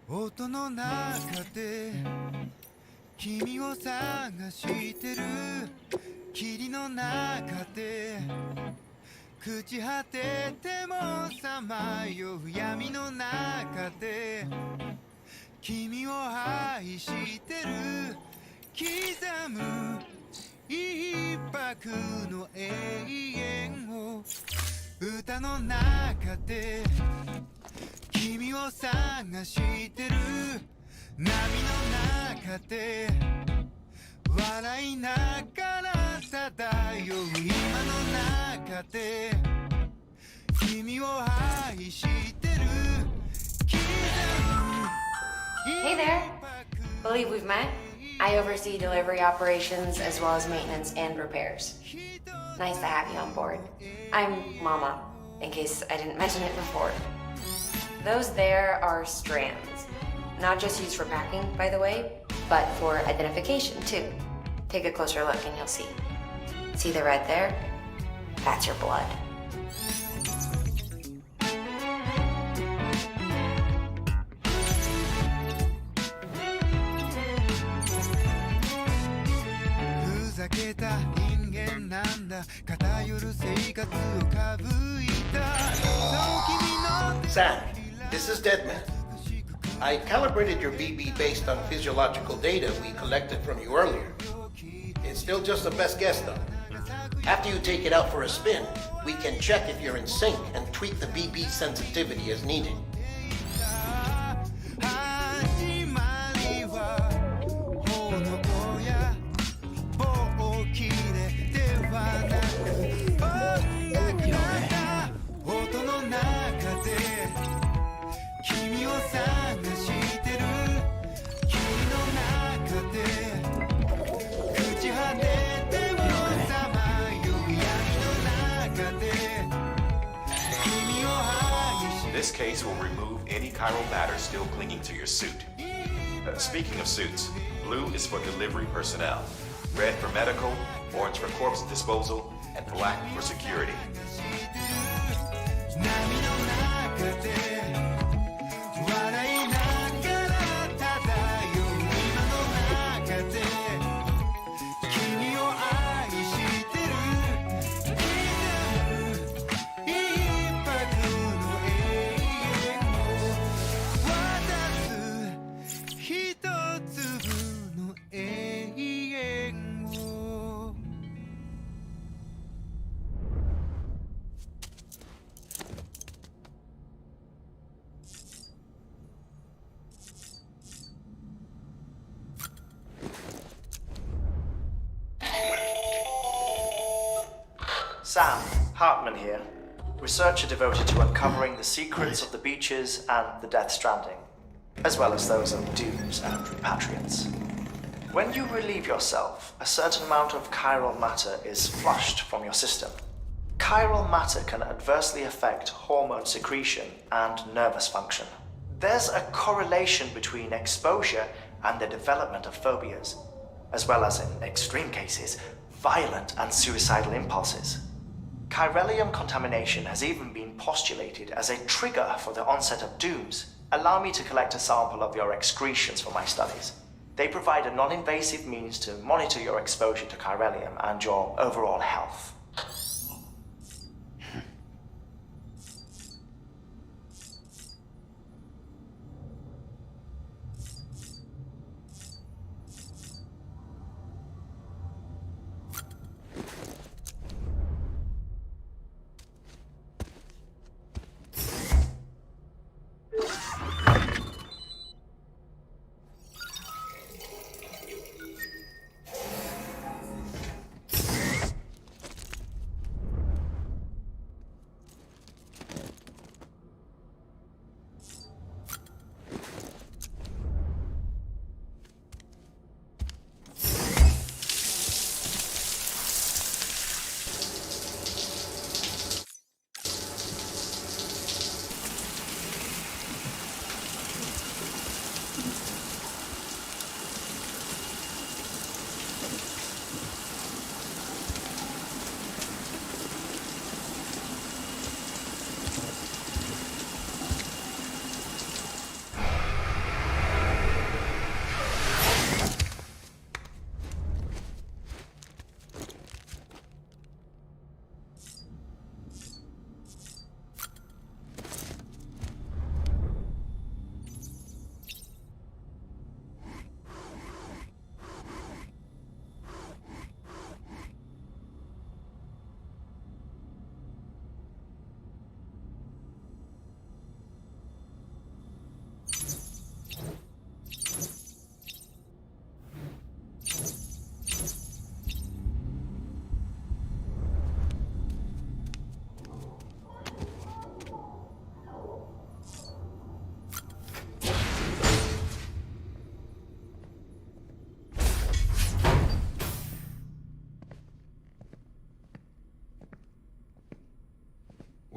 音の中で君を探してる霧の中で朽ち果ててもさまよう闇の中で君を愛してる刻む一泊の永遠を歌の中で君を探してる波の中で笑いながら漂う今の中で君を愛してる刻む Hey there. Believe we've met? I oversee delivery operations as well as maintenance and repairs. Nice to have you on board. I'm Mama, in case I didn't mention it before. Those there are strands. Not just used for packing, by the way, but for identification too. Take a closer look and you'll see. See the red there? That's your blood. Sam, this is Deadman. I calibrated your BB based on physiological data we collected from you earlier. It's still just a best guess, though. After you take it out for a spin, we can check if you're in sync and tweak the BB sensitivity as needed. This case will remove any chiral matter still clinging to your suit. Speaking of suits, blue is for delivery personnel, red for medical, orange for corpse disposal, and black for security. Sam, Hartman here, researcher devoted to uncovering the secrets of the beaches and the Death Stranding, as well as those of dooms and repatriants. When you relieve yourself, a certain amount of chiral matter is flushed from your system. Chiral matter can adversely affect hormone secretion and nervous function. There's a correlation between exposure and the development of phobias, as well as, in extreme cases, violent and suicidal impulses. Chiralium contamination has even been postulated as a trigger for the onset of dooms. Allow me to collect a sample of your excretions for my studies. They provide a non-invasive means to monitor your exposure to chiralium and your overall health.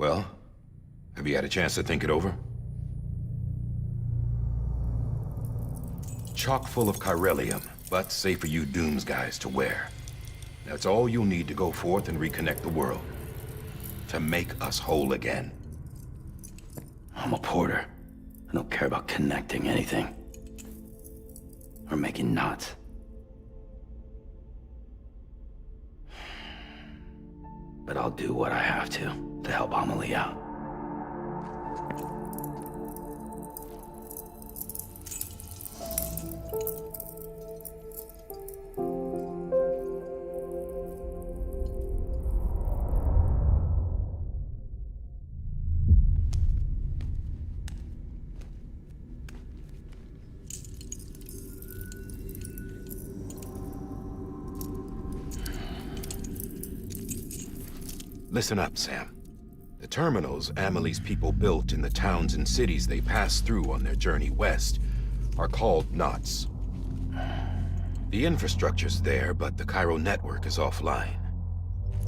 Well, have you had a chance to think it over? Chock full of chiralium, but safe for you Dooms guys to wear. That's all you'll need to go forth and reconnect the world. To make us whole again. I'm a porter. I don't care about connecting anything. Or making knots. But I'll do what I have to help Amelie out. Listen up, Sam. The terminals Amelie's people built in the towns and cities they passed through on their journey west are called knots. The infrastructure's there, but the Cairo network is offline.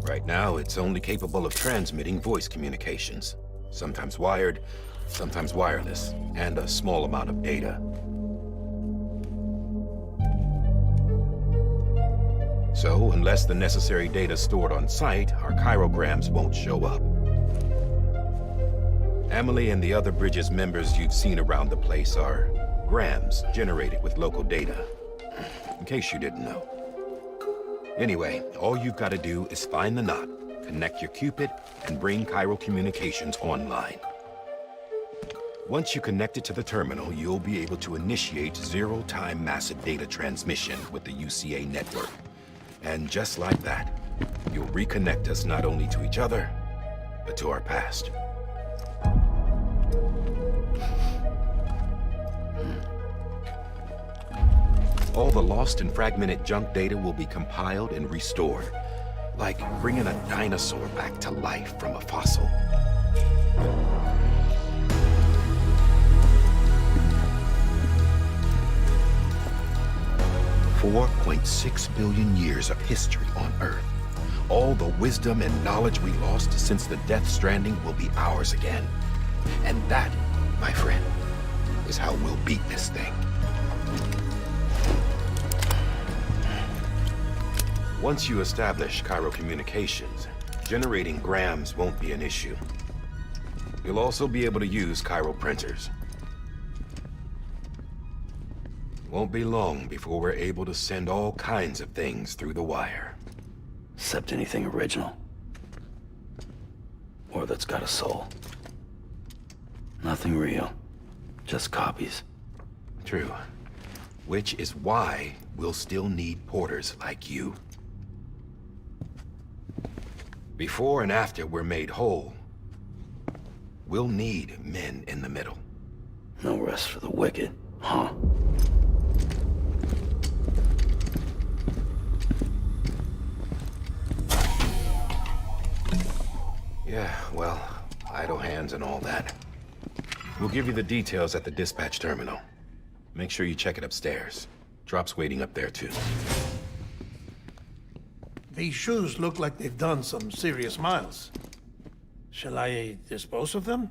Right now, it's only capable of transmitting voice communications. Sometimes wired, sometimes wireless, and a small amount of data. So, unless the necessary data stored on site, our chirograms won't show up. Amelie and the other Bridges members you've seen around the place are grams generated with local data. In case you didn't know. Anyway, all you've got to do is find the knot, connect your Cupid, and bring Cairo communications online. Once you connect it to the terminal, you'll be able to initiate zero-time massive data transmission with the UCA network. And just like that, you'll reconnect us not only to each other, but to our past. All the lost and fragmented junk data will be compiled and restored, like bringing a dinosaur back to life from a fossil. $4.6 billion years of history on Earth. All the wisdom and knowledge we lost since the Death Stranding will be ours again. And that, my friend, is how we'll beat this thing. Once you establish Cairo communications, generating grams won't be an issue. You'll also be able to use Cairo printers. Won't be long before we're able to send all kinds of things through the wire. Except anything original. Or that's got a soul. Nothing real. Just copies. True. Which is why we'll still need porters like you. Before and after we're made whole, we'll need men in the middle. No rest for the wicked, huh? Yeah, well, idle hands and all that. We'll give you the details at the dispatch terminal. Make sure you check it upstairs. Drop's waiting up there, too. These shoes look like they've done some serious miles. Shall I dispose of them?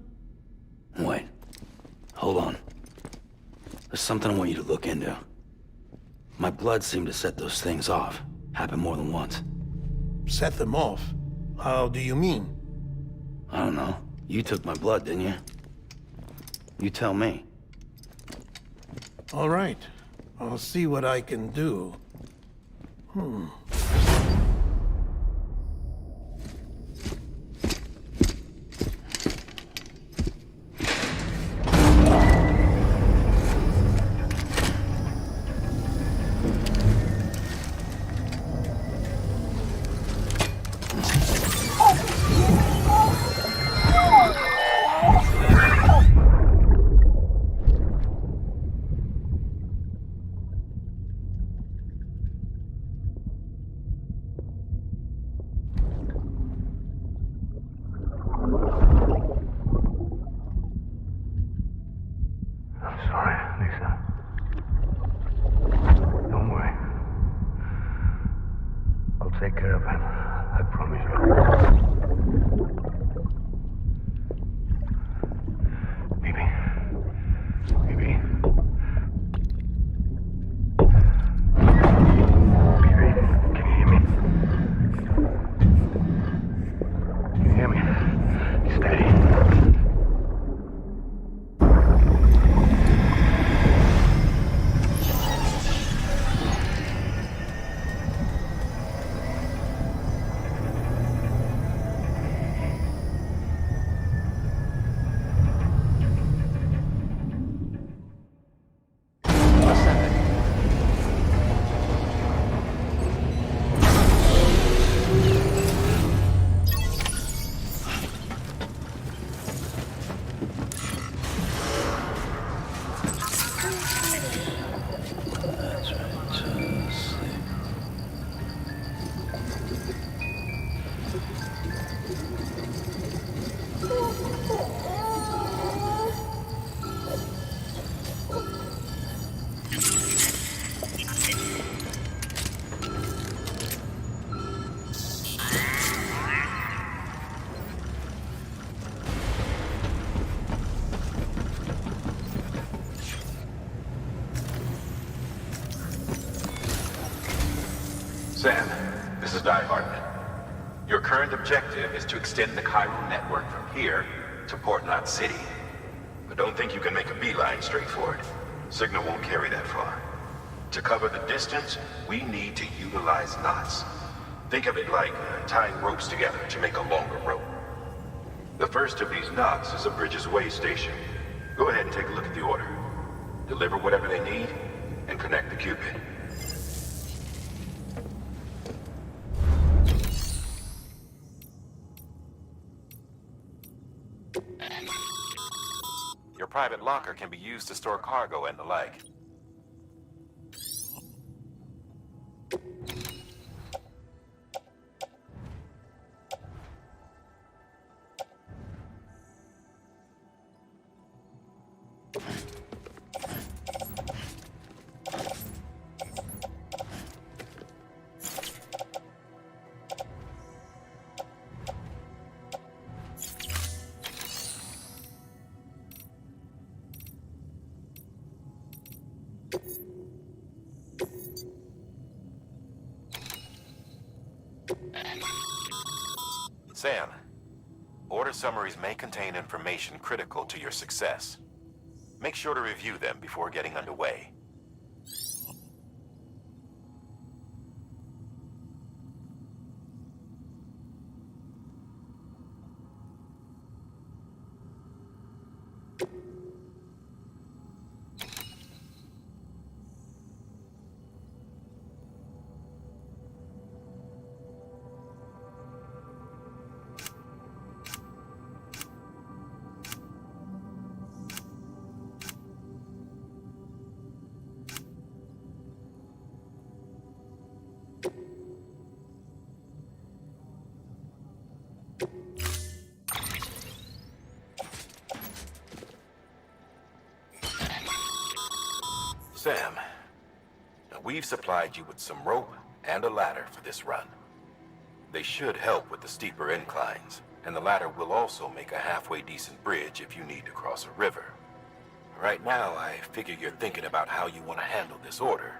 Wait. Hold on. There's something I want you to look into. My blood seemed to set those things off. Happened more than once. Set them off? How do you mean? I don't know. You took my blood, didn't you? You tell me. All right. I'll see what I can do. Take care of him. I promise you. Sam, this is Di Hartman. Your current objective is to extend the chiral network from here to Port Knot City. But don't think you can make a beeline straight for it. Signal won't carry that far. To cover the distance, we need to utilize knots. Think of it like tying ropes together to make a longer rope. The first of these knots is a Bridges Way station. Go ahead and take a look at the order. Deliver whatever they need, and connect the Cupid. Your private locker can be used to store cargo and the like. Sam, order summaries may contain information critical to your success. Make sure to review them before getting underway. Sam, we've supplied you with some rope and a ladder for this run. They should help with the steeper inclines, and the ladder will also make a halfway decent bridge if you need to cross a river. Right now, I figure you're thinking about how you want to handle this order.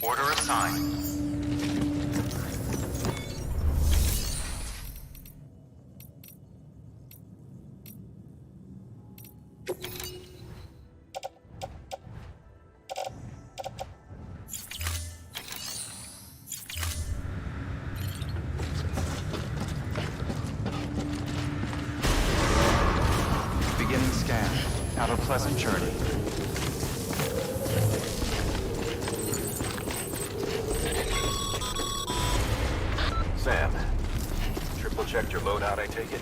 Order assigned. Beginning scan. Have a pleasant journey. Sam, triple-checked your loadout, I take it?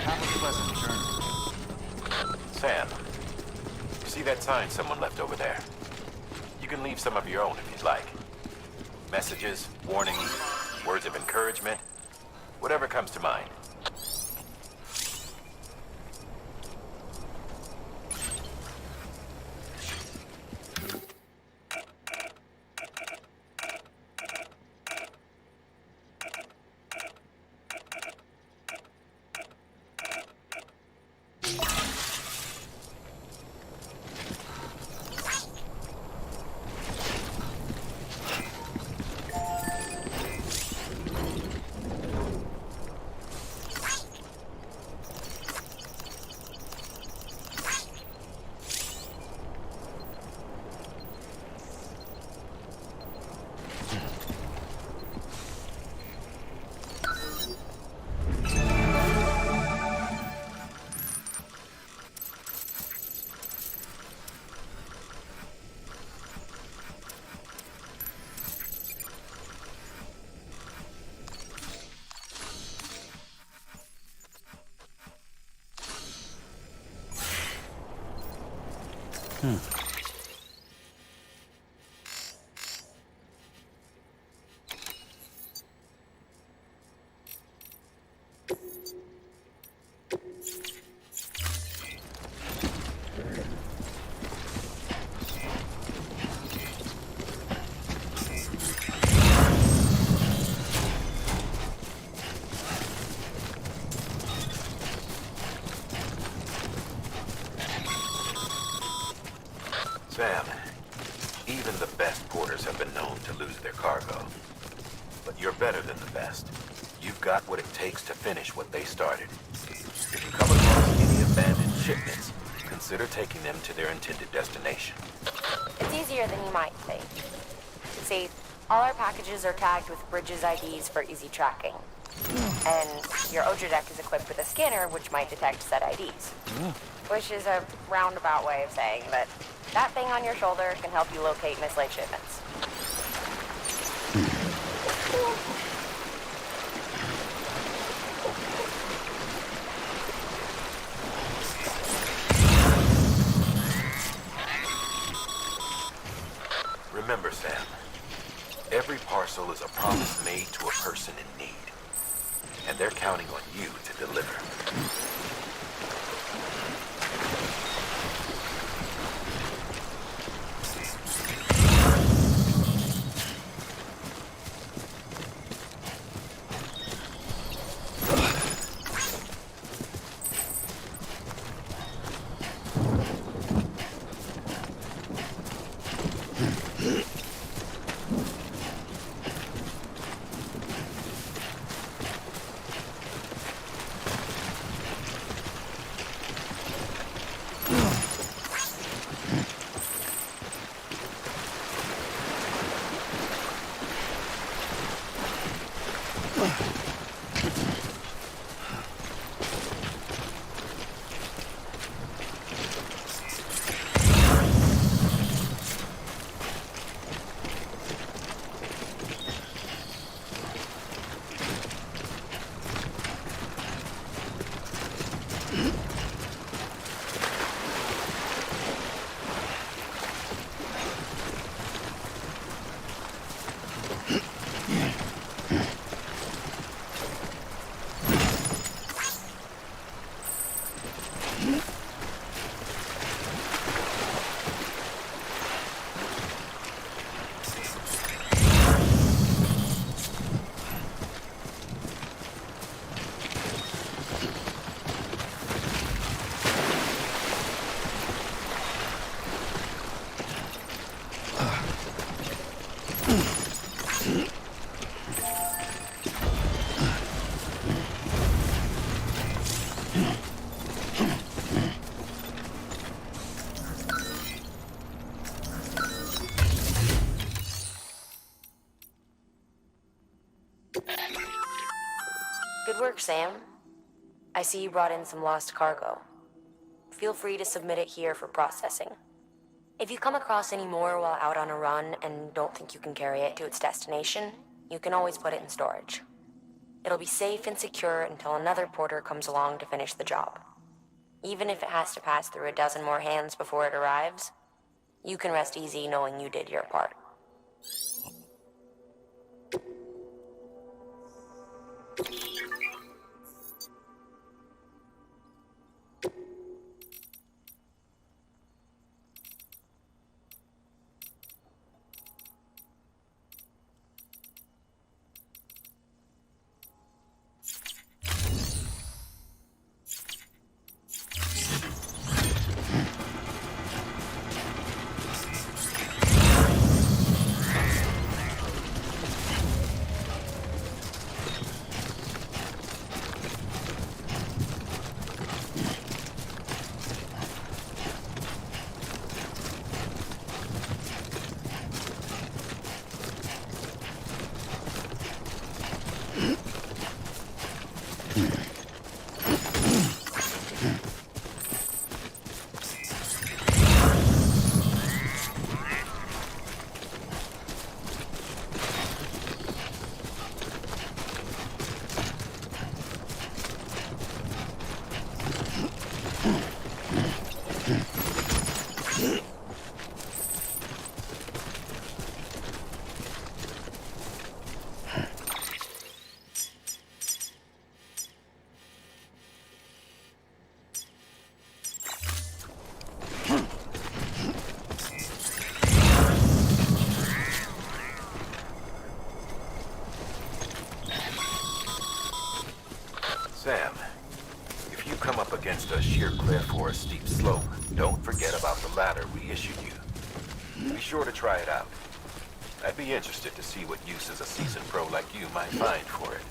Have a pleasant journey. Sam, you see that sign someone left over there? You can leave some of your own if you'd like. Messages, warnings, words of encouragement, whatever comes to mind. Sam, even the best porters have been known to lose their cargo. But you're better than the best. You've got what it takes to finish what they started. If you come across any abandoned shipments, consider taking them to their intended destination. It's easier than you might think. See, all our packages are tagged with Bridges IDs for easy tracking. And your Oja deck is equipped with a scanner which might detect said IDs. Which is a roundabout way of saying that that thing on your shoulder can help you locate mislaid shipments. Remember, Sam, every parcel is a promise made to a person in need. And they're counting on you to deliver. Good work, Sam. I see you brought in some lost cargo. Feel free to submit it here for processing. If you come across any more while out on a run and don't think you can carry it to its destination, you can always put it in storage. It'll be safe and secure until another porter comes along to finish the job. Even if it has to pass through a dozen more hands before it arrives, you can rest easy knowing you did your part. Sam, if you come up against a sheer cliff or a steep slope, don't forget about the ladder we issued you. Be sure to try it out. I'd be interested to see what uses a seasoned pro like you might find for it.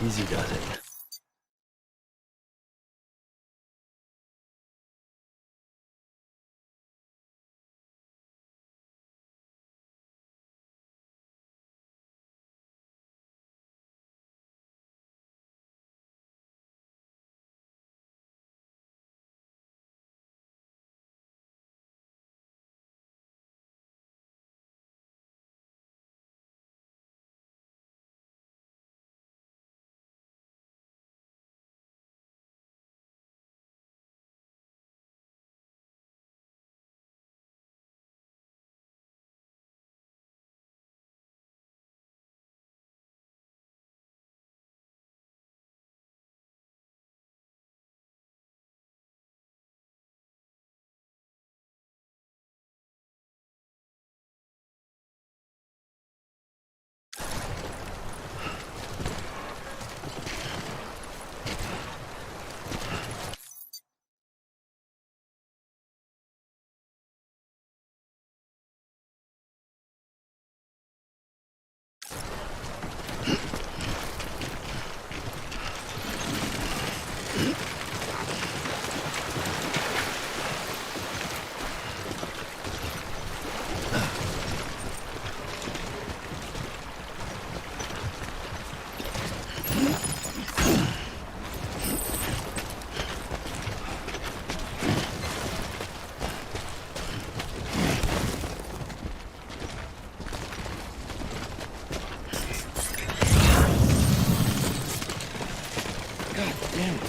Easy does it. God damn it.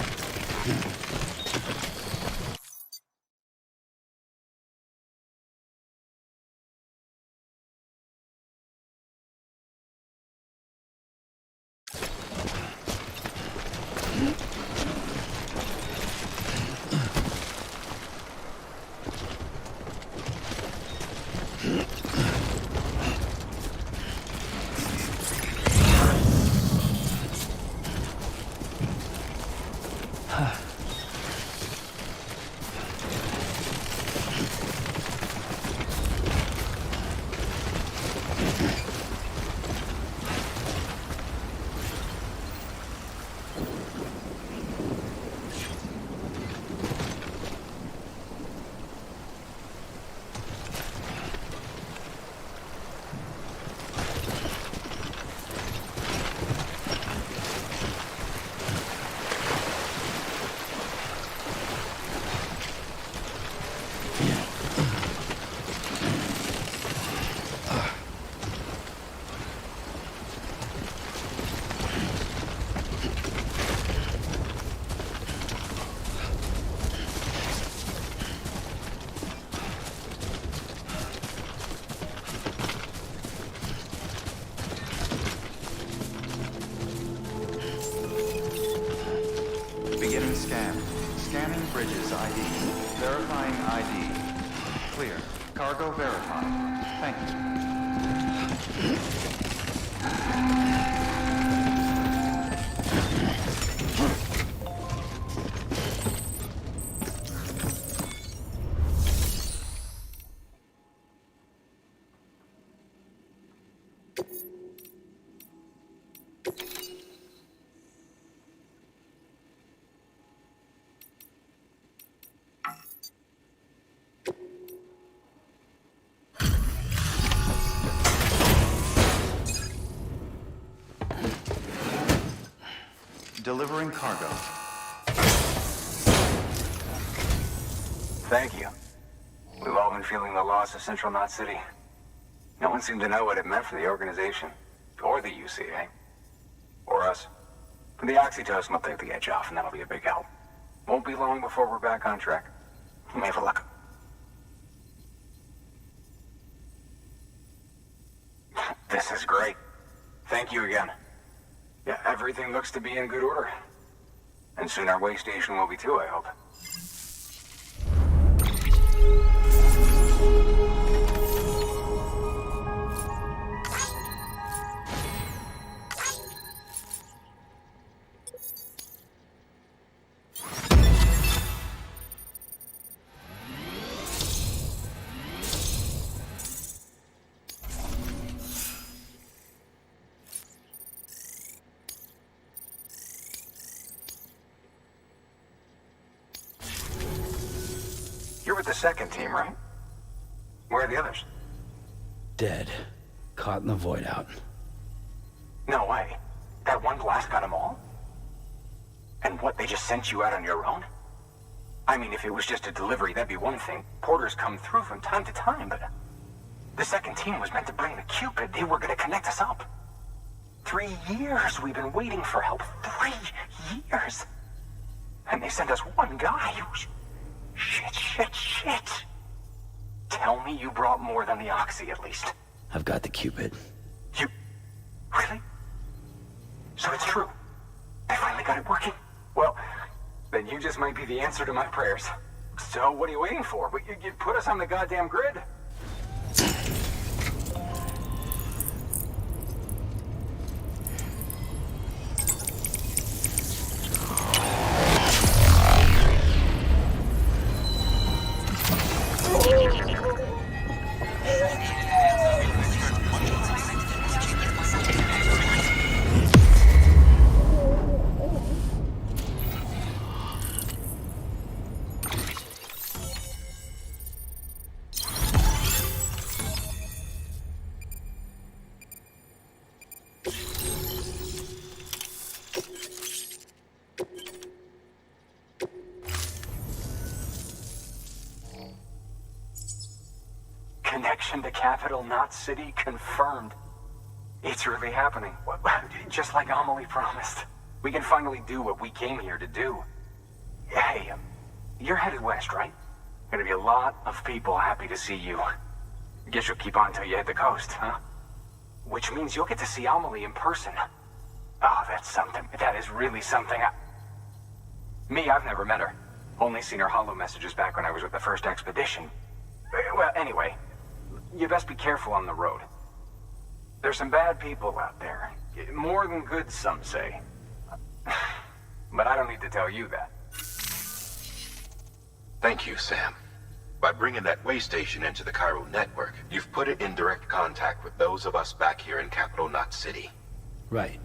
Beginning scan. Scanning bridges ID. Verifying ID. Clear. Cargo verified. Thank you. Delivering cargo. Thank you. We've all been feeling the loss of Central Knot City. No one seemed to know what it meant for the organization, or the UCA, or us. The oxytocin will take the edge off, and that'll be a big help. Won't be long before we're back on track. You may have a luck. This is great. Thank you again. Yeah, everything looks to be in good order. And soon our way station will be too, I hope. You're with the second team, right? Where are the others? Dead. Caught in the void out. No way. That one blast got them all? And what, they just sent you out on your own? I mean, if it was just a delivery, that'd be one thing. Porters come through from time to time, but... The second team was meant to bring the Cupid. They were gonna connect us up. 3 years we've been waiting for help. 3 years! And they sent us one guy. Shit. Tell me you brought more than the Oxy, at least. I've got the Cupid. You... Really? So it's true. They finally got it working? Well, then you just might be the answer to my prayers. So what are you waiting for? You put us on the goddamn grid. Connection to Capital Knot City confirmed. It's really happening. Just like Amelie promised. We can finally do what we came here to do. Hey, you're headed west, right? Gonna be a lot of people happy to see you. Guess you'll keep on till you hit the coast, huh? Which means you'll get to see Amelie in person. Oh, that's something. That is really something. Me, I've never met her. Only seen her holo messages back when I was with the first expedition. Well, anyway, you best be careful on the road. There's some bad people out there. More than good, some say. But I don't need to tell you that. Thank you, Sam. By bringing that way station into the Cairo network, you've put it in direct contact with those of us back here in Capital Knot City. Right.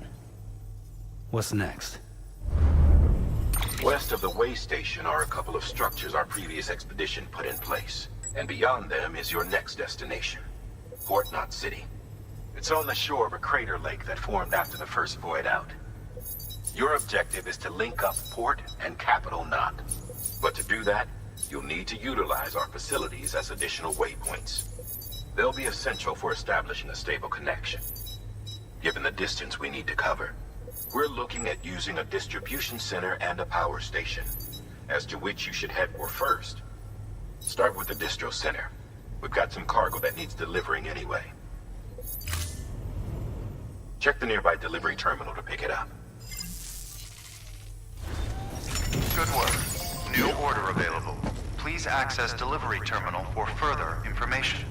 What's next? West of the way station are a couple of structures our previous expedition put in place. And beyond them is your next destination, Port Knot City. It's on the shore of a crater lake that formed after the first void out. Your objective is to link up Port and Capital Knot. But to do that, you'll need to utilize our facilities as additional waypoints. They'll be essential for establishing a stable connection. Given the distance we need to cover, we're looking at using a distribution center and a power station, as to which you should head for first. Start with the distro center. We've got some cargo that needs delivering anyway. Check the nearby delivery terminal to pick it up. Good work. New order available. Please access delivery terminal for further information.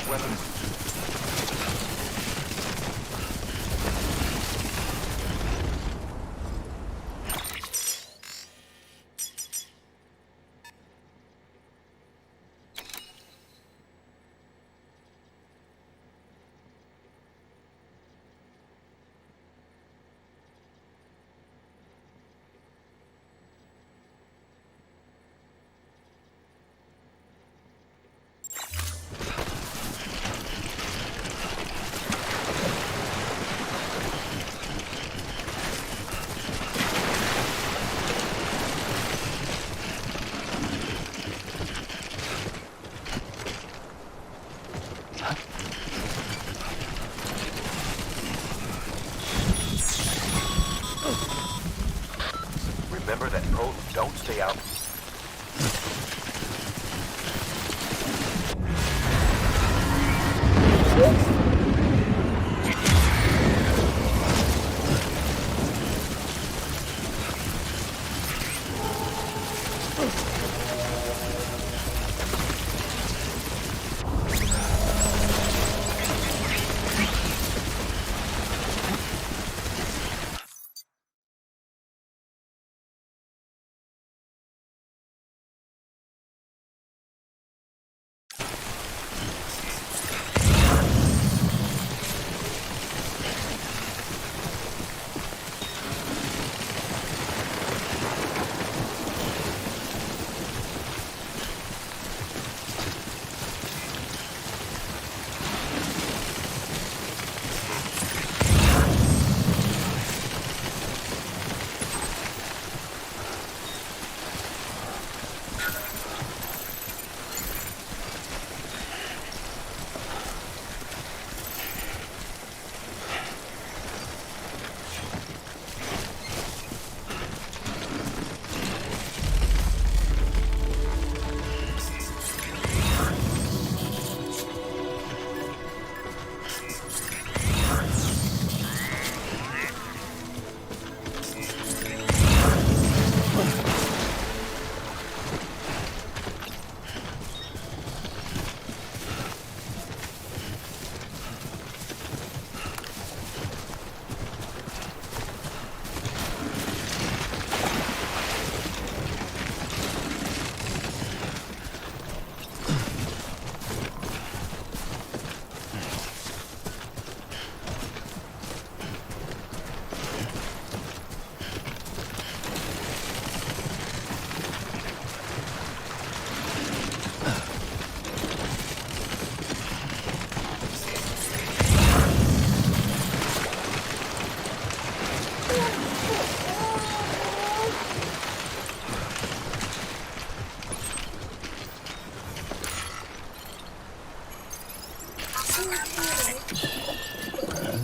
Weapons. Remember that pros don't stay out.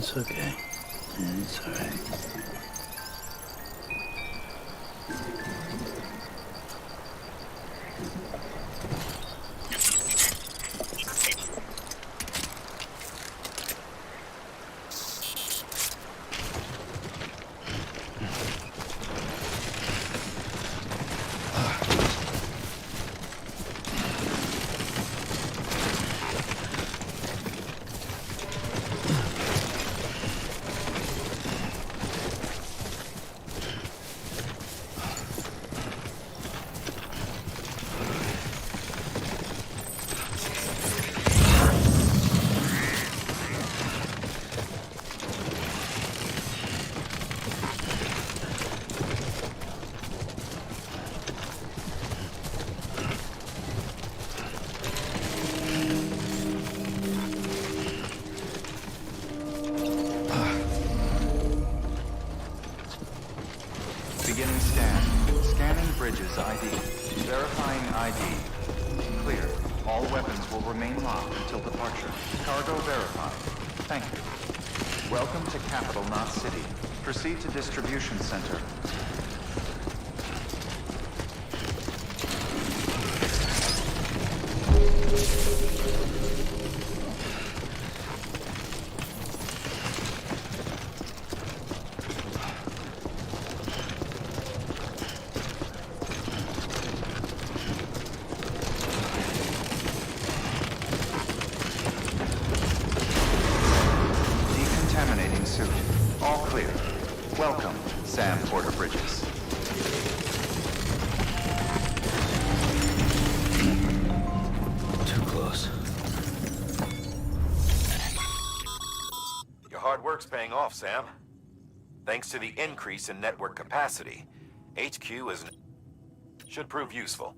It's okay. It's all right. Beginning scan. Scanning bridges ID. Verifying ID. Clear. All weapons will remain locked until departure. Cargo verified. Thank you. Welcome to Capital Knot City. Proceed to distribution center. Decontaminating suit. All clear. Welcome, Sam Porter Bridges. Too close. Your hard work's paying off, Sam. Thanks to the increase in network capacity, HQ should prove useful.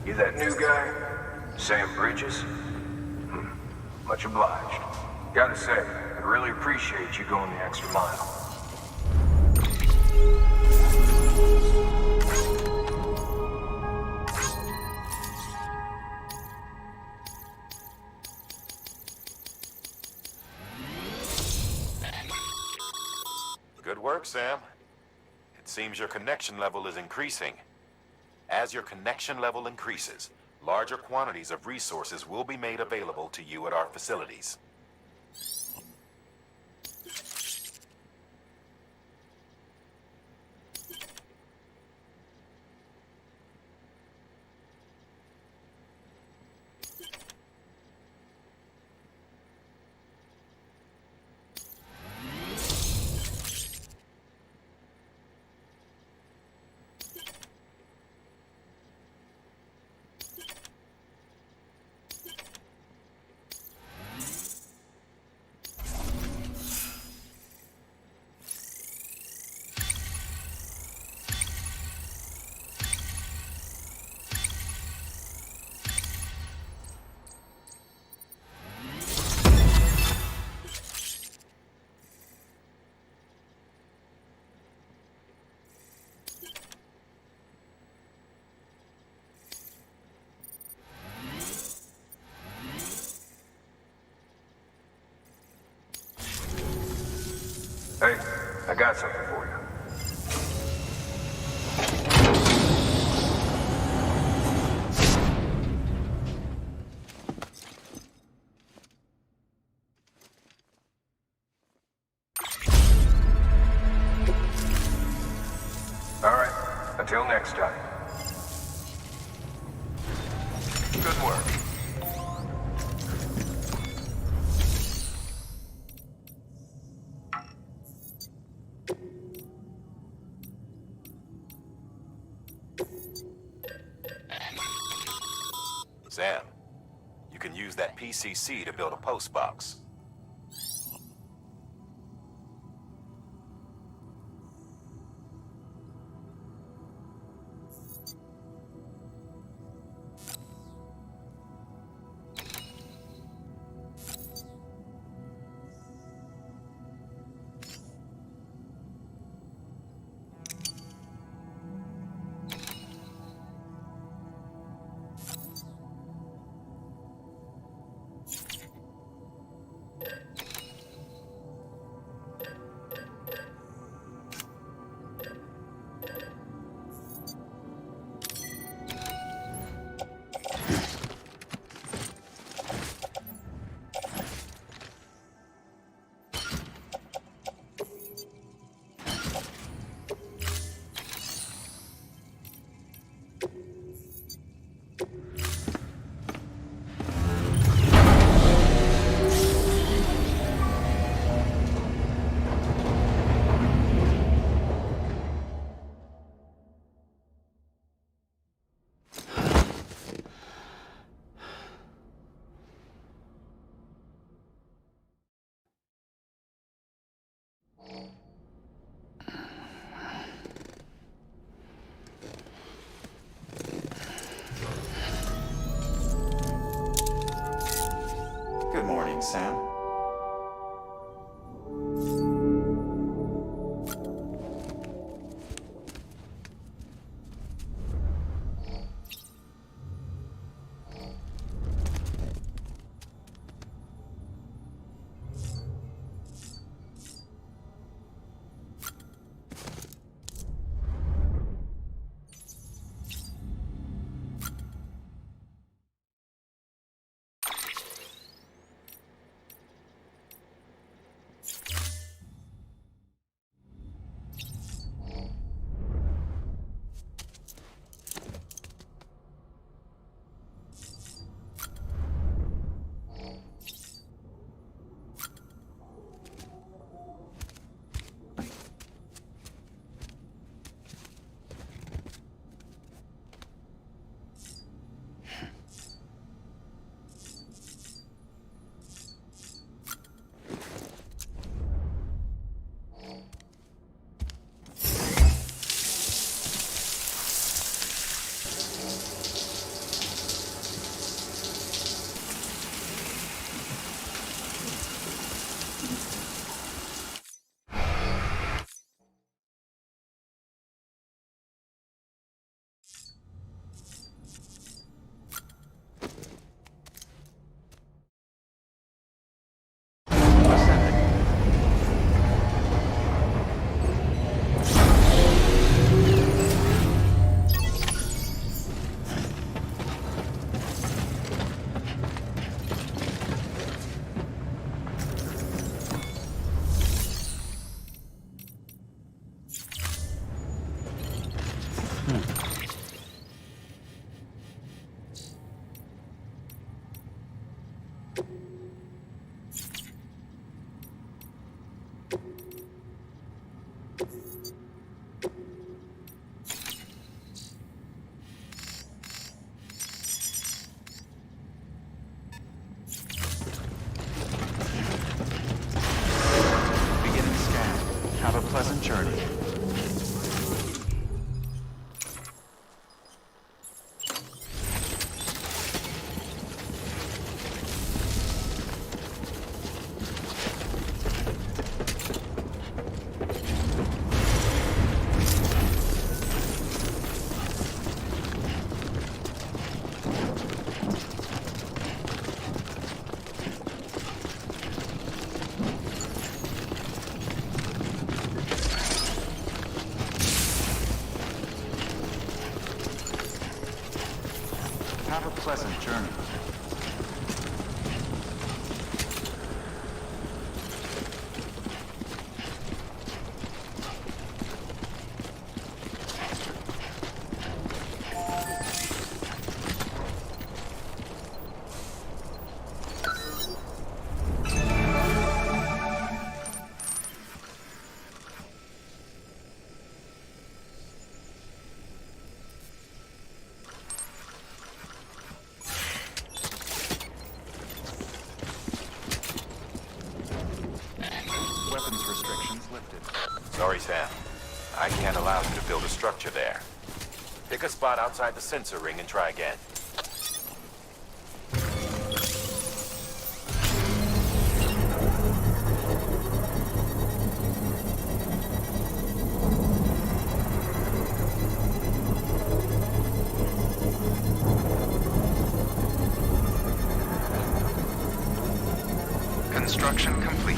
You that new guy? Sam Bridges? Much obliged. Gotta say, I really appreciate you going the extra mile. Good work, Sam. It seems your connection level is increasing. As your connection level increases, larger quantities of resources will be made available to you at our facilities. Hey, I got something for you. All right, until next time. Good work. Sam, you can use that PCC to build a post box. doing, Sam? Have a pleasant journey. Have a pleasant journey. Weapons restrictions lifted. Sorry, Sam. I can't allow you to build a structure there. Pick a spot outside the sensor ring and try again. Construction complete.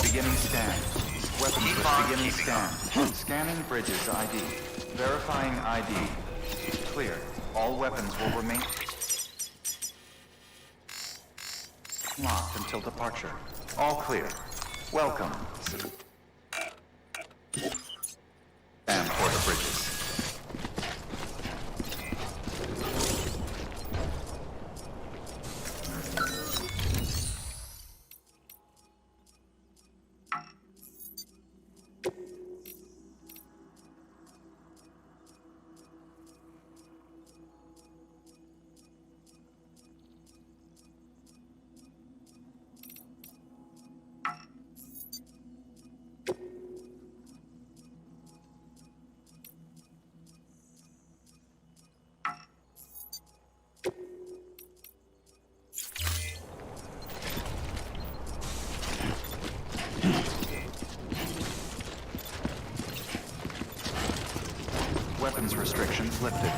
Beginning scan. Weapons beginning scan. Scanning bridges ID. Verifying ID. Clear. All weapons will remain locked until departure. All clear. Welcome. And for the bridges. weapons restrictions lifted.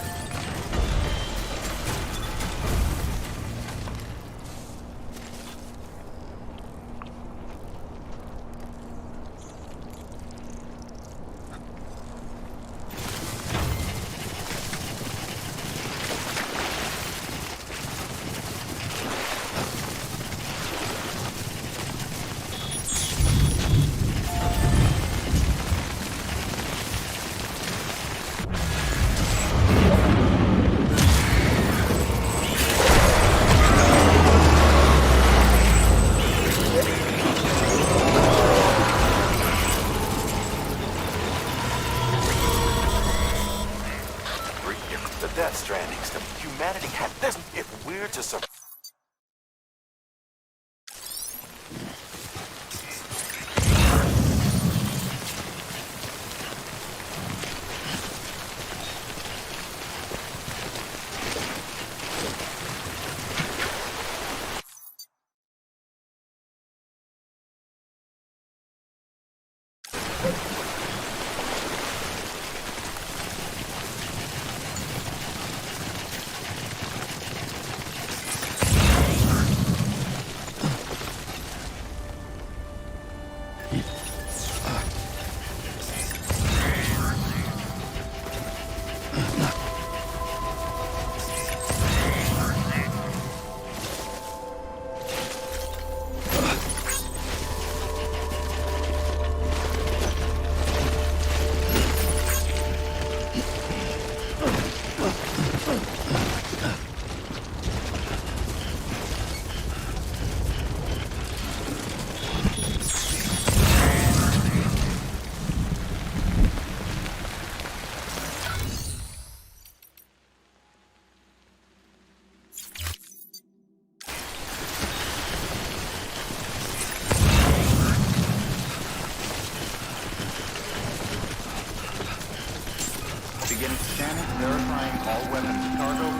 The Death Stranding stuff. Humanity had this. If we're to survive. Beginning scanning, verifying all weapons. Cargo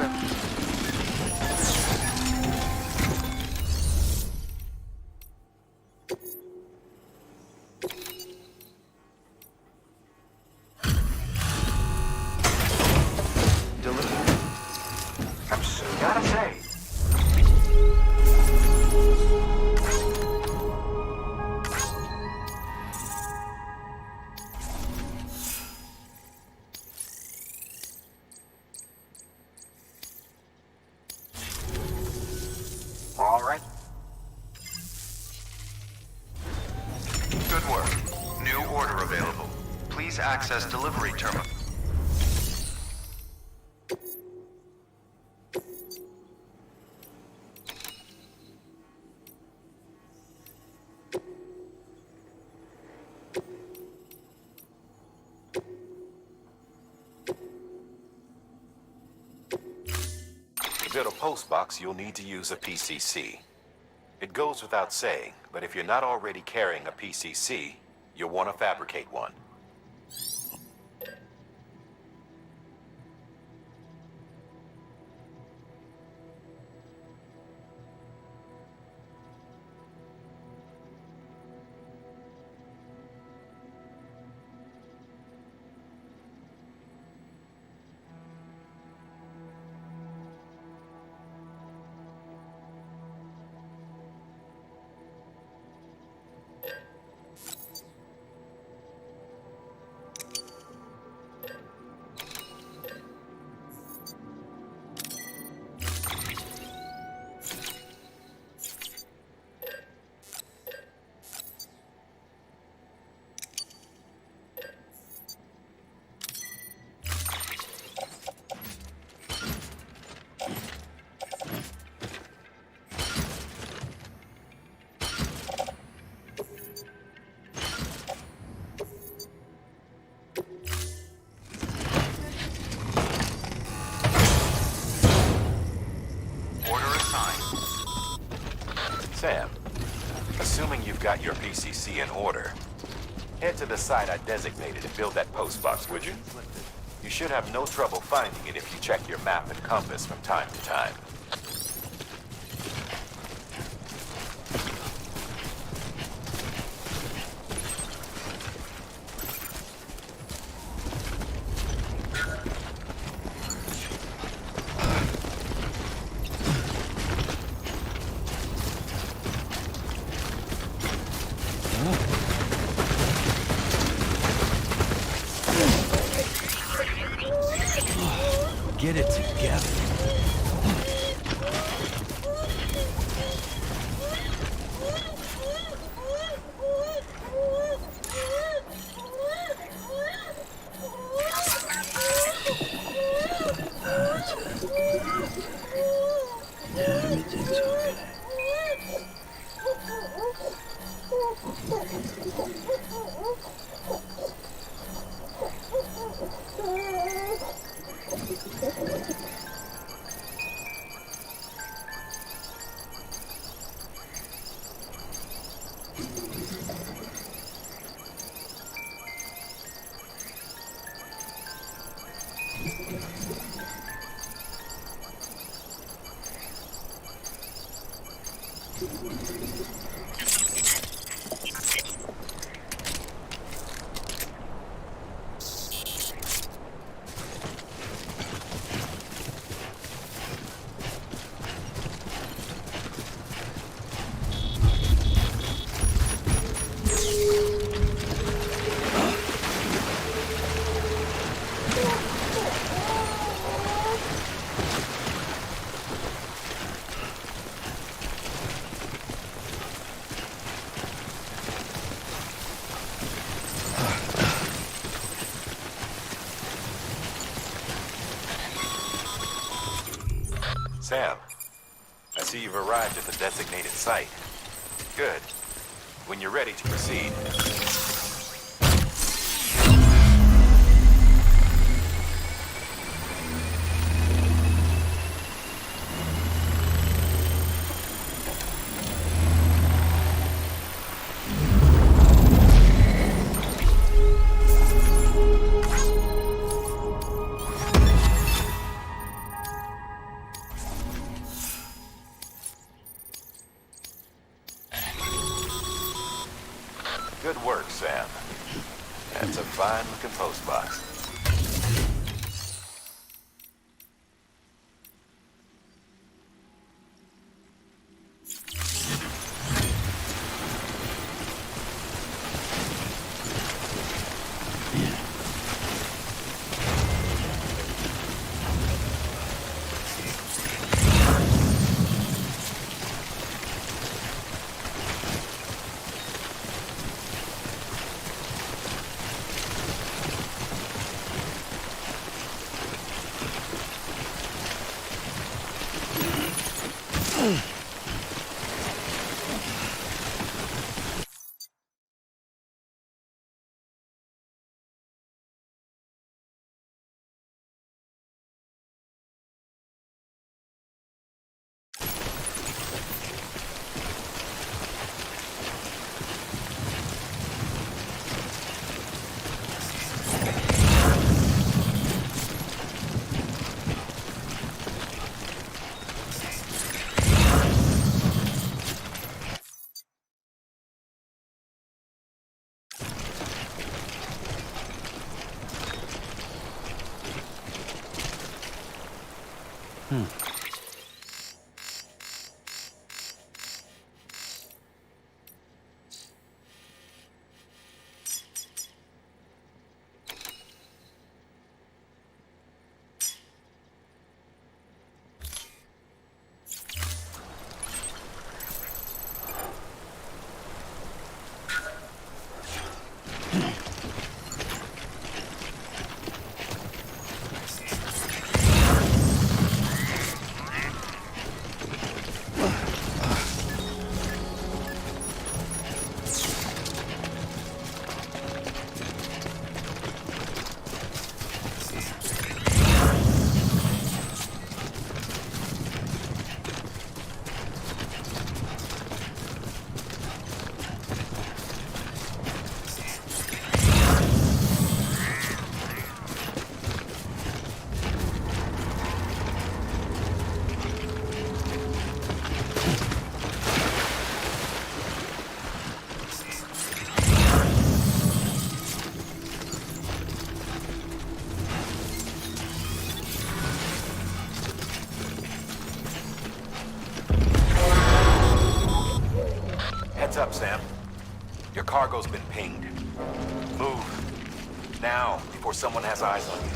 Gotta say. All right. Good work. New order available. Please access delivery terminal. To build a post box, you'll need to use a PCC. It goes without saying, but if you're not already carrying a PCC, you'll want to fabricate one. Sam, assuming you've got your PCC in order, head to the site I designated and build that post box, would you? You should have no trouble finding it if you check your map and compass from time to time. Get it together. Everything's okay. Sam, I see you've arrived at the designated site. Good. When you're ready to proceed. Good work, Sam. That's a fine-looking post box. Up, Sam. Your cargo's been pinged. Move. Now, before someone has eyes on you.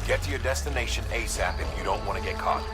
Get to your destination ASAP if you don't want to get caught.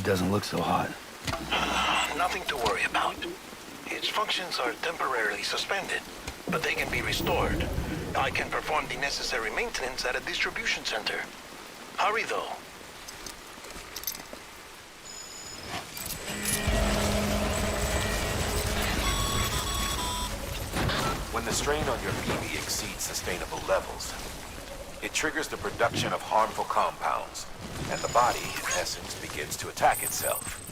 doesn't look so hot. Nothing to worry about. Its functions are temporarily suspended, but they can be restored. I can perform the necessary maintenance at a distribution center. Hurry, though. When the strain on your BB exceeds sustainable levels, it triggers the production of harmful compounds, and the body, in essence, begins to attack itself.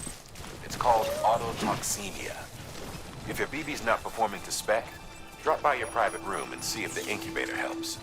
It's called autotoxemia. If your BB's not performing to spec, drop by your private room and see if the incubator helps.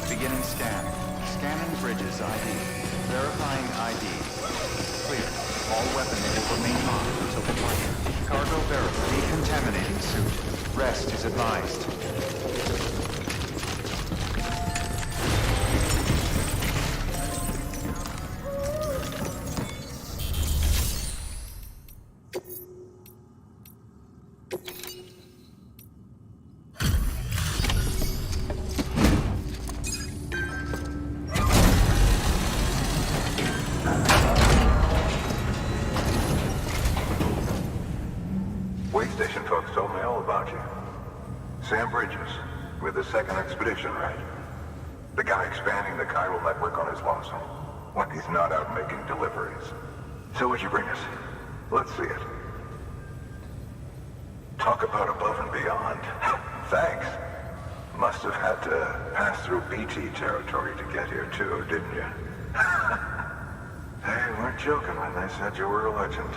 Beginning scan. Scanning bridges ID. Verifying ID. Clear. All weapons will remain locked until departure. Cargo verified. Decontaminating suit. Rest is advised. Way station folks told me all about you. Sam Bridges, with the second expedition, right? The guy expanding the chiral network on his lonesome, when he's not out making deliveries. So what'd you bring us? Let's see it. Talk about above and beyond. Thanks. Must have had to pass through BT territory to get here too, didn't you? They weren't joking when they said you were a legend.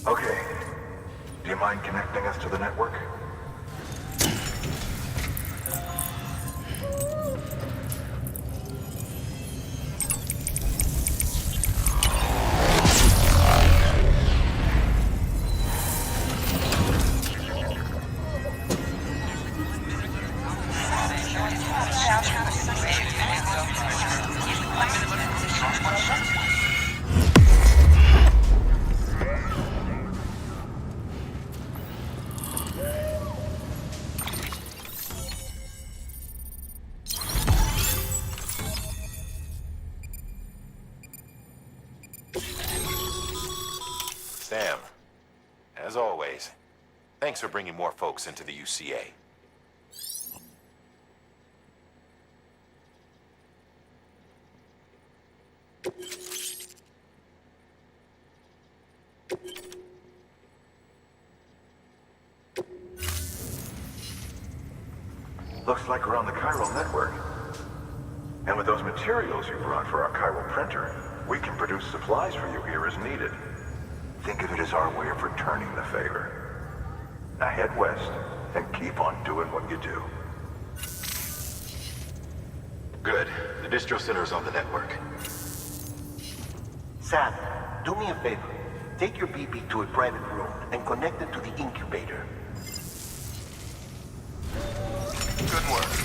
Okay. Do you mind connecting us to the network? Sam, as always, thanks for bringing more folks into the UCA. Looks like we're on the chiral network. And with those materials you brought for our chiral printer, we can produce supplies for you here as needed. Think of it as our way of returning the favor. Now head west and keep on doing what you do. Good. The distro center's on the network. Sam, do me a favor. Take your BB to a private room and connect it to the incubator. Good work.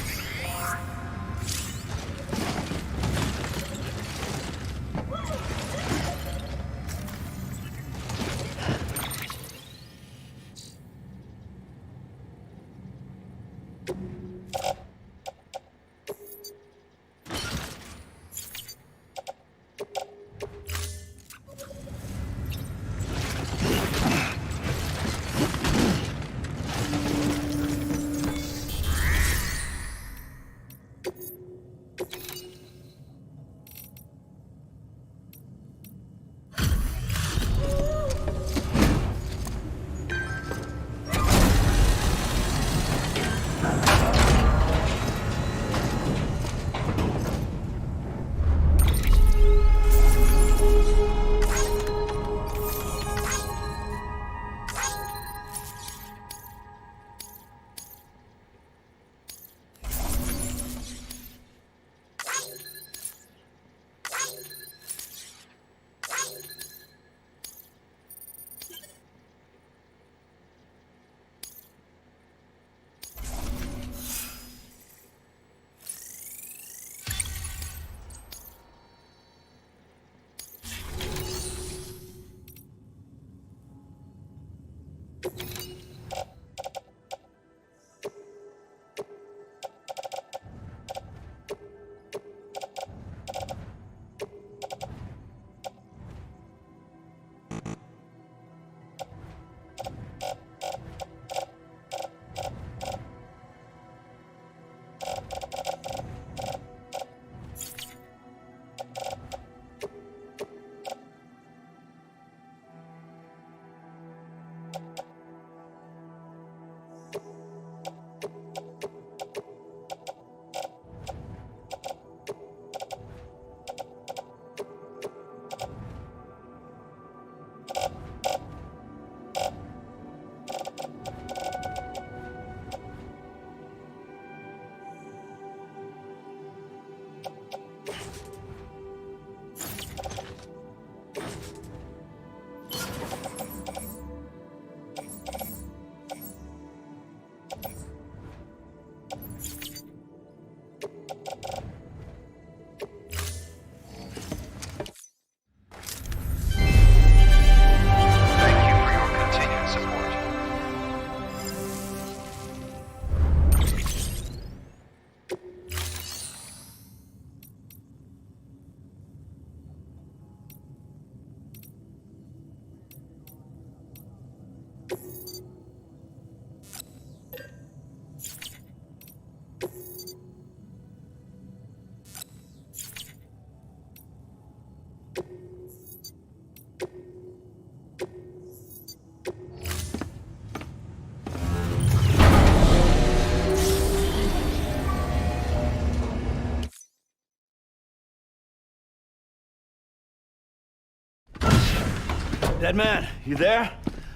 Dead man, you there?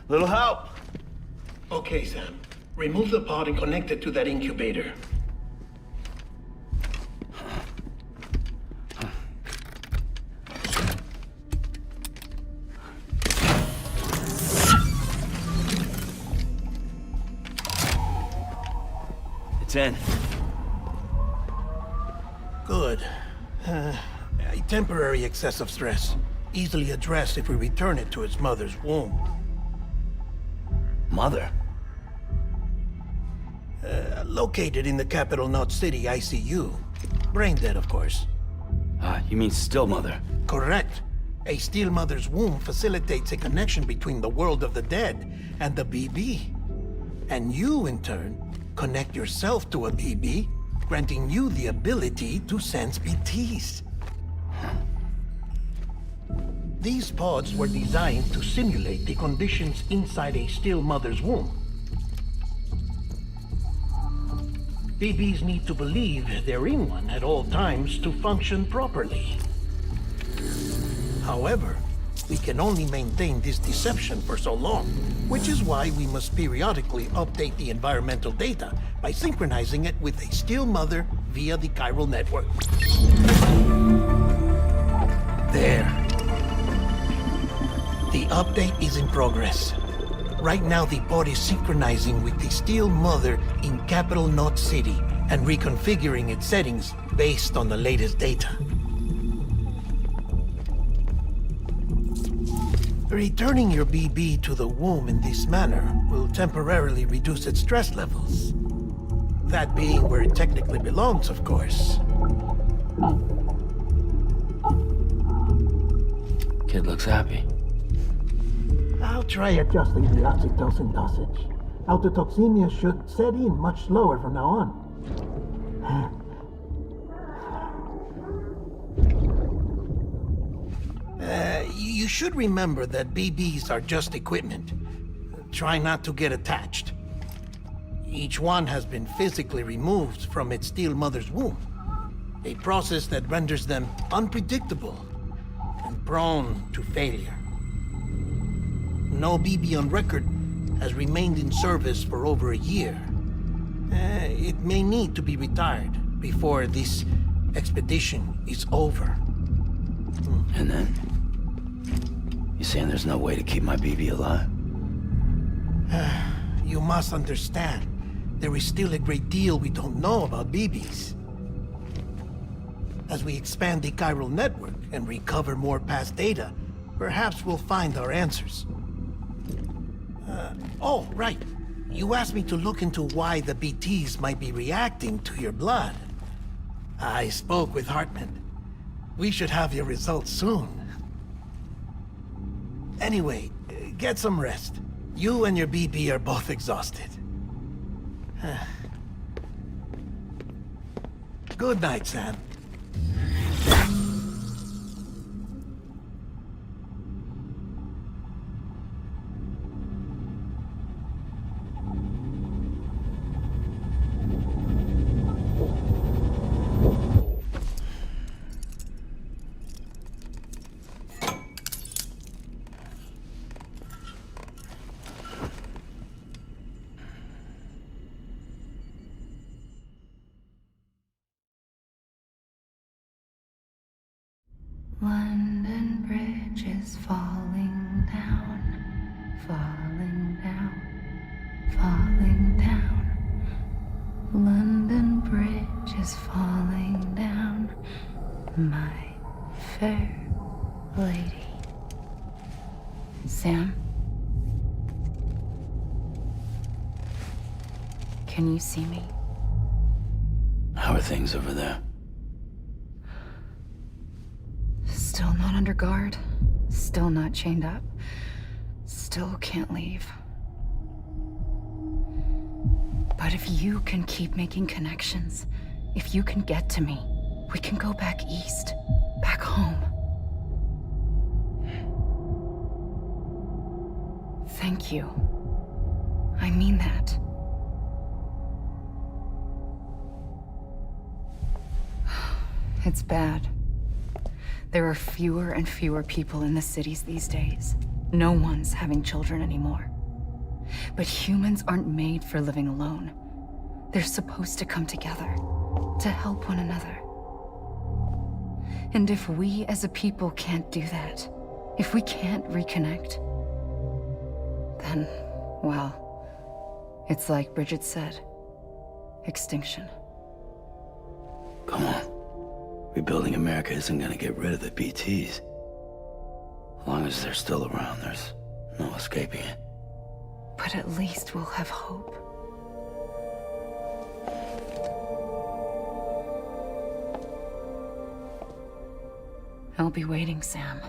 Little help? Okay, Sam. Remove the pod and connect it to that incubator. It's in. Good. A temporary excessive stress. Easily addressed if we return it to its mother's womb. Mother? Located in the capital Knot City ICU. Brain dead, of course. You mean still mother? Correct. A still mother's womb facilitates a connection between the world of the dead and the BB. And you, in turn, connect yourself to a BB, granting you the ability to sense BTs. These pods were designed to simulate the conditions inside a still mother's womb. BBs need to believe they're in one at all times to function properly. However, we can only maintain this deception for so long, which is why we must periodically update the environmental data by synchronizing it with a still mother via the chiral network. There. The update is in progress. Right now, the pod is synchronizing with the still mother in capital Knot City and reconfiguring its settings based on the latest data. Returning your BB to the womb in this manner will temporarily reduce its stress levels. That being where it technically belongs, of course. Kid looks happy. I'll try adjusting the oxytocin dosage. Autotoxemia should set in much slower from now on. You should remember that BBs are just equipment. Try not to get attached. Each one has been physically removed from its steel mother's womb. A process that renders them unpredictable and prone to failure. No BB on record has remained in service for over a year. It may need to be retired before this expedition is over. And then? You saying there's no way to keep my BB alive? You must understand, there is still a great deal we don't know about BBs. As we expand the chiral network and recover more past data, perhaps we'll find our answers. Oh, right. You asked me to look into why the BTs might be reacting to your blood. I spoke with Hartman. We should have your results soon. Anyway, get some rest. You and your BB are both exhausted. Good night, Sam. London Bridge is falling down, falling down, falling down. London Bridge is falling down, my fair lady. Sam? Can you see me? How are things over there? Still not under guard, still not chained up, still can't leave. But if you can keep making connections, if you can get to me, we can go back east, back home. Thank you. I mean that. It's bad. There are fewer and fewer people in the cities these days. No one's having children anymore. But humans aren't made for living alone. They're supposed to come together, to help one another. And if we as a people can't do that, if we can't reconnect, then, well, it's like Bridget said, extinction. Come on. Rebuilding America isn't gonna get rid of the BTs. As long as they're still around, there's no escaping it. But at least we'll have hope. I'll be waiting, Sam.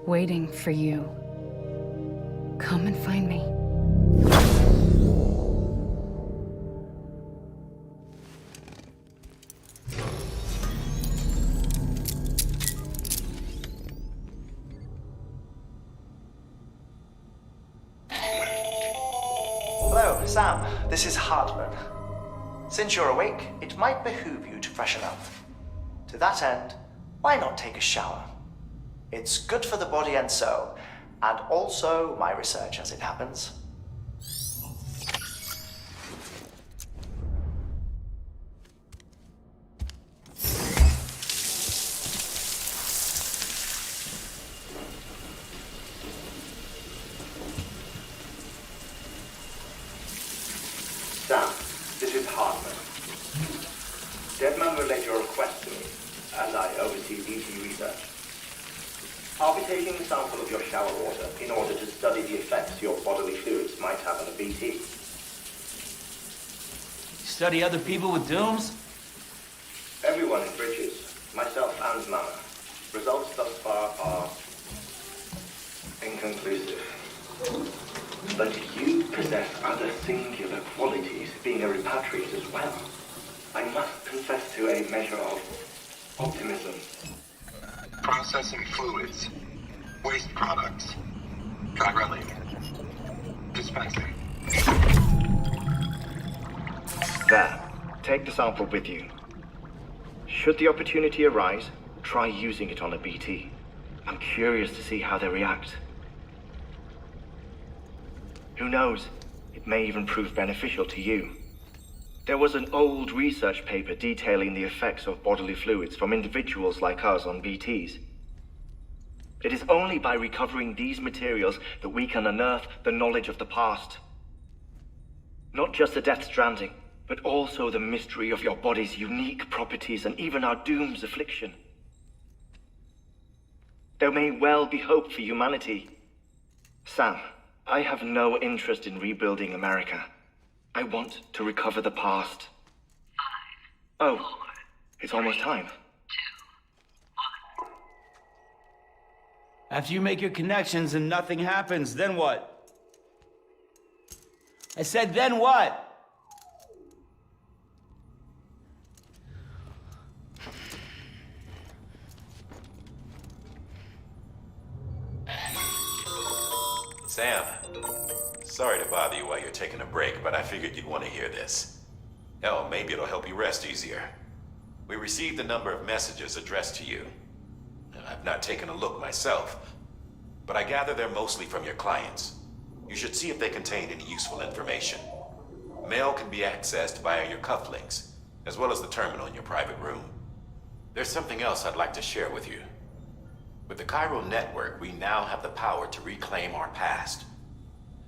Waiting for you. Come and find me. Hello, Sam. This is Hartman. Since you're awake, it might behoove you to freshen up. To that end, why not take a shower? It's good for the body and soul, and also my research as it happens. me, as I oversee BT research. I'll be taking a sample of your shower water in order to study the effects your bodily fluids might have on a BT. Study other people with dooms? Everyone in Bridges, myself and Mama. Results thus far are inconclusive. But you possess other singular qualities, being a repatriate as well. I must confess to a measure of optimism. Processing fluids. Waste products. Drilling. Dispensing. There. Take the sample with you. Should the opportunity arise, try using it on a BT. I'm curious to see how they react. Who knows? It may even prove beneficial to you. There was an old research paper detailing the effects of bodily fluids from individuals like us on BTs. It is only by recovering these materials that we can unearth the knowledge of the past. Not just the Death Stranding, but also the mystery of your body's unique properties and even our doom's affliction. There may well be hope for humanity. Sam, I have no interest in rebuilding America. I want to recover the past. 5, 4, oh, it's almost time. 2, 1. After you make your connections and nothing happens, then what? I said, then what? Sam, sorry to bother you while you're taking a break, but I figured you'd want to hear this. Hell, maybe it'll help you rest easier. We received a number of messages addressed to you. I've not taken a look myself, but I gather they're mostly from your clients. You should see if they contain any useful information. Mail can be accessed via your cufflinks, as well as the terminal in your private room. There's something else I'd like to share with you. With the Chiral network, we now have the power to reclaim our past.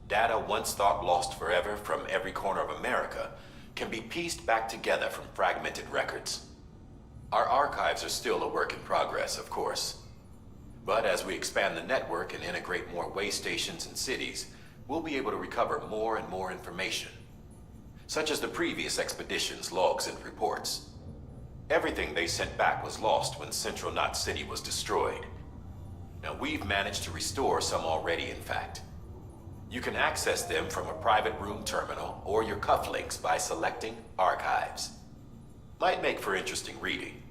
Data once thought lost forever from every corner of America can be pieced back together from fragmented records. Our archives are still a work in progress, of course. But as we expand the network and integrate more way stations and cities, we'll be able to recover more and more information, such as the previous expedition's logs and reports. Everything they sent back was lost when Central Knot City was destroyed. Now, we've managed to restore some already, in fact. You can access them from a private room terminal or your cufflinks by selecting Archives. Might make for interesting reading.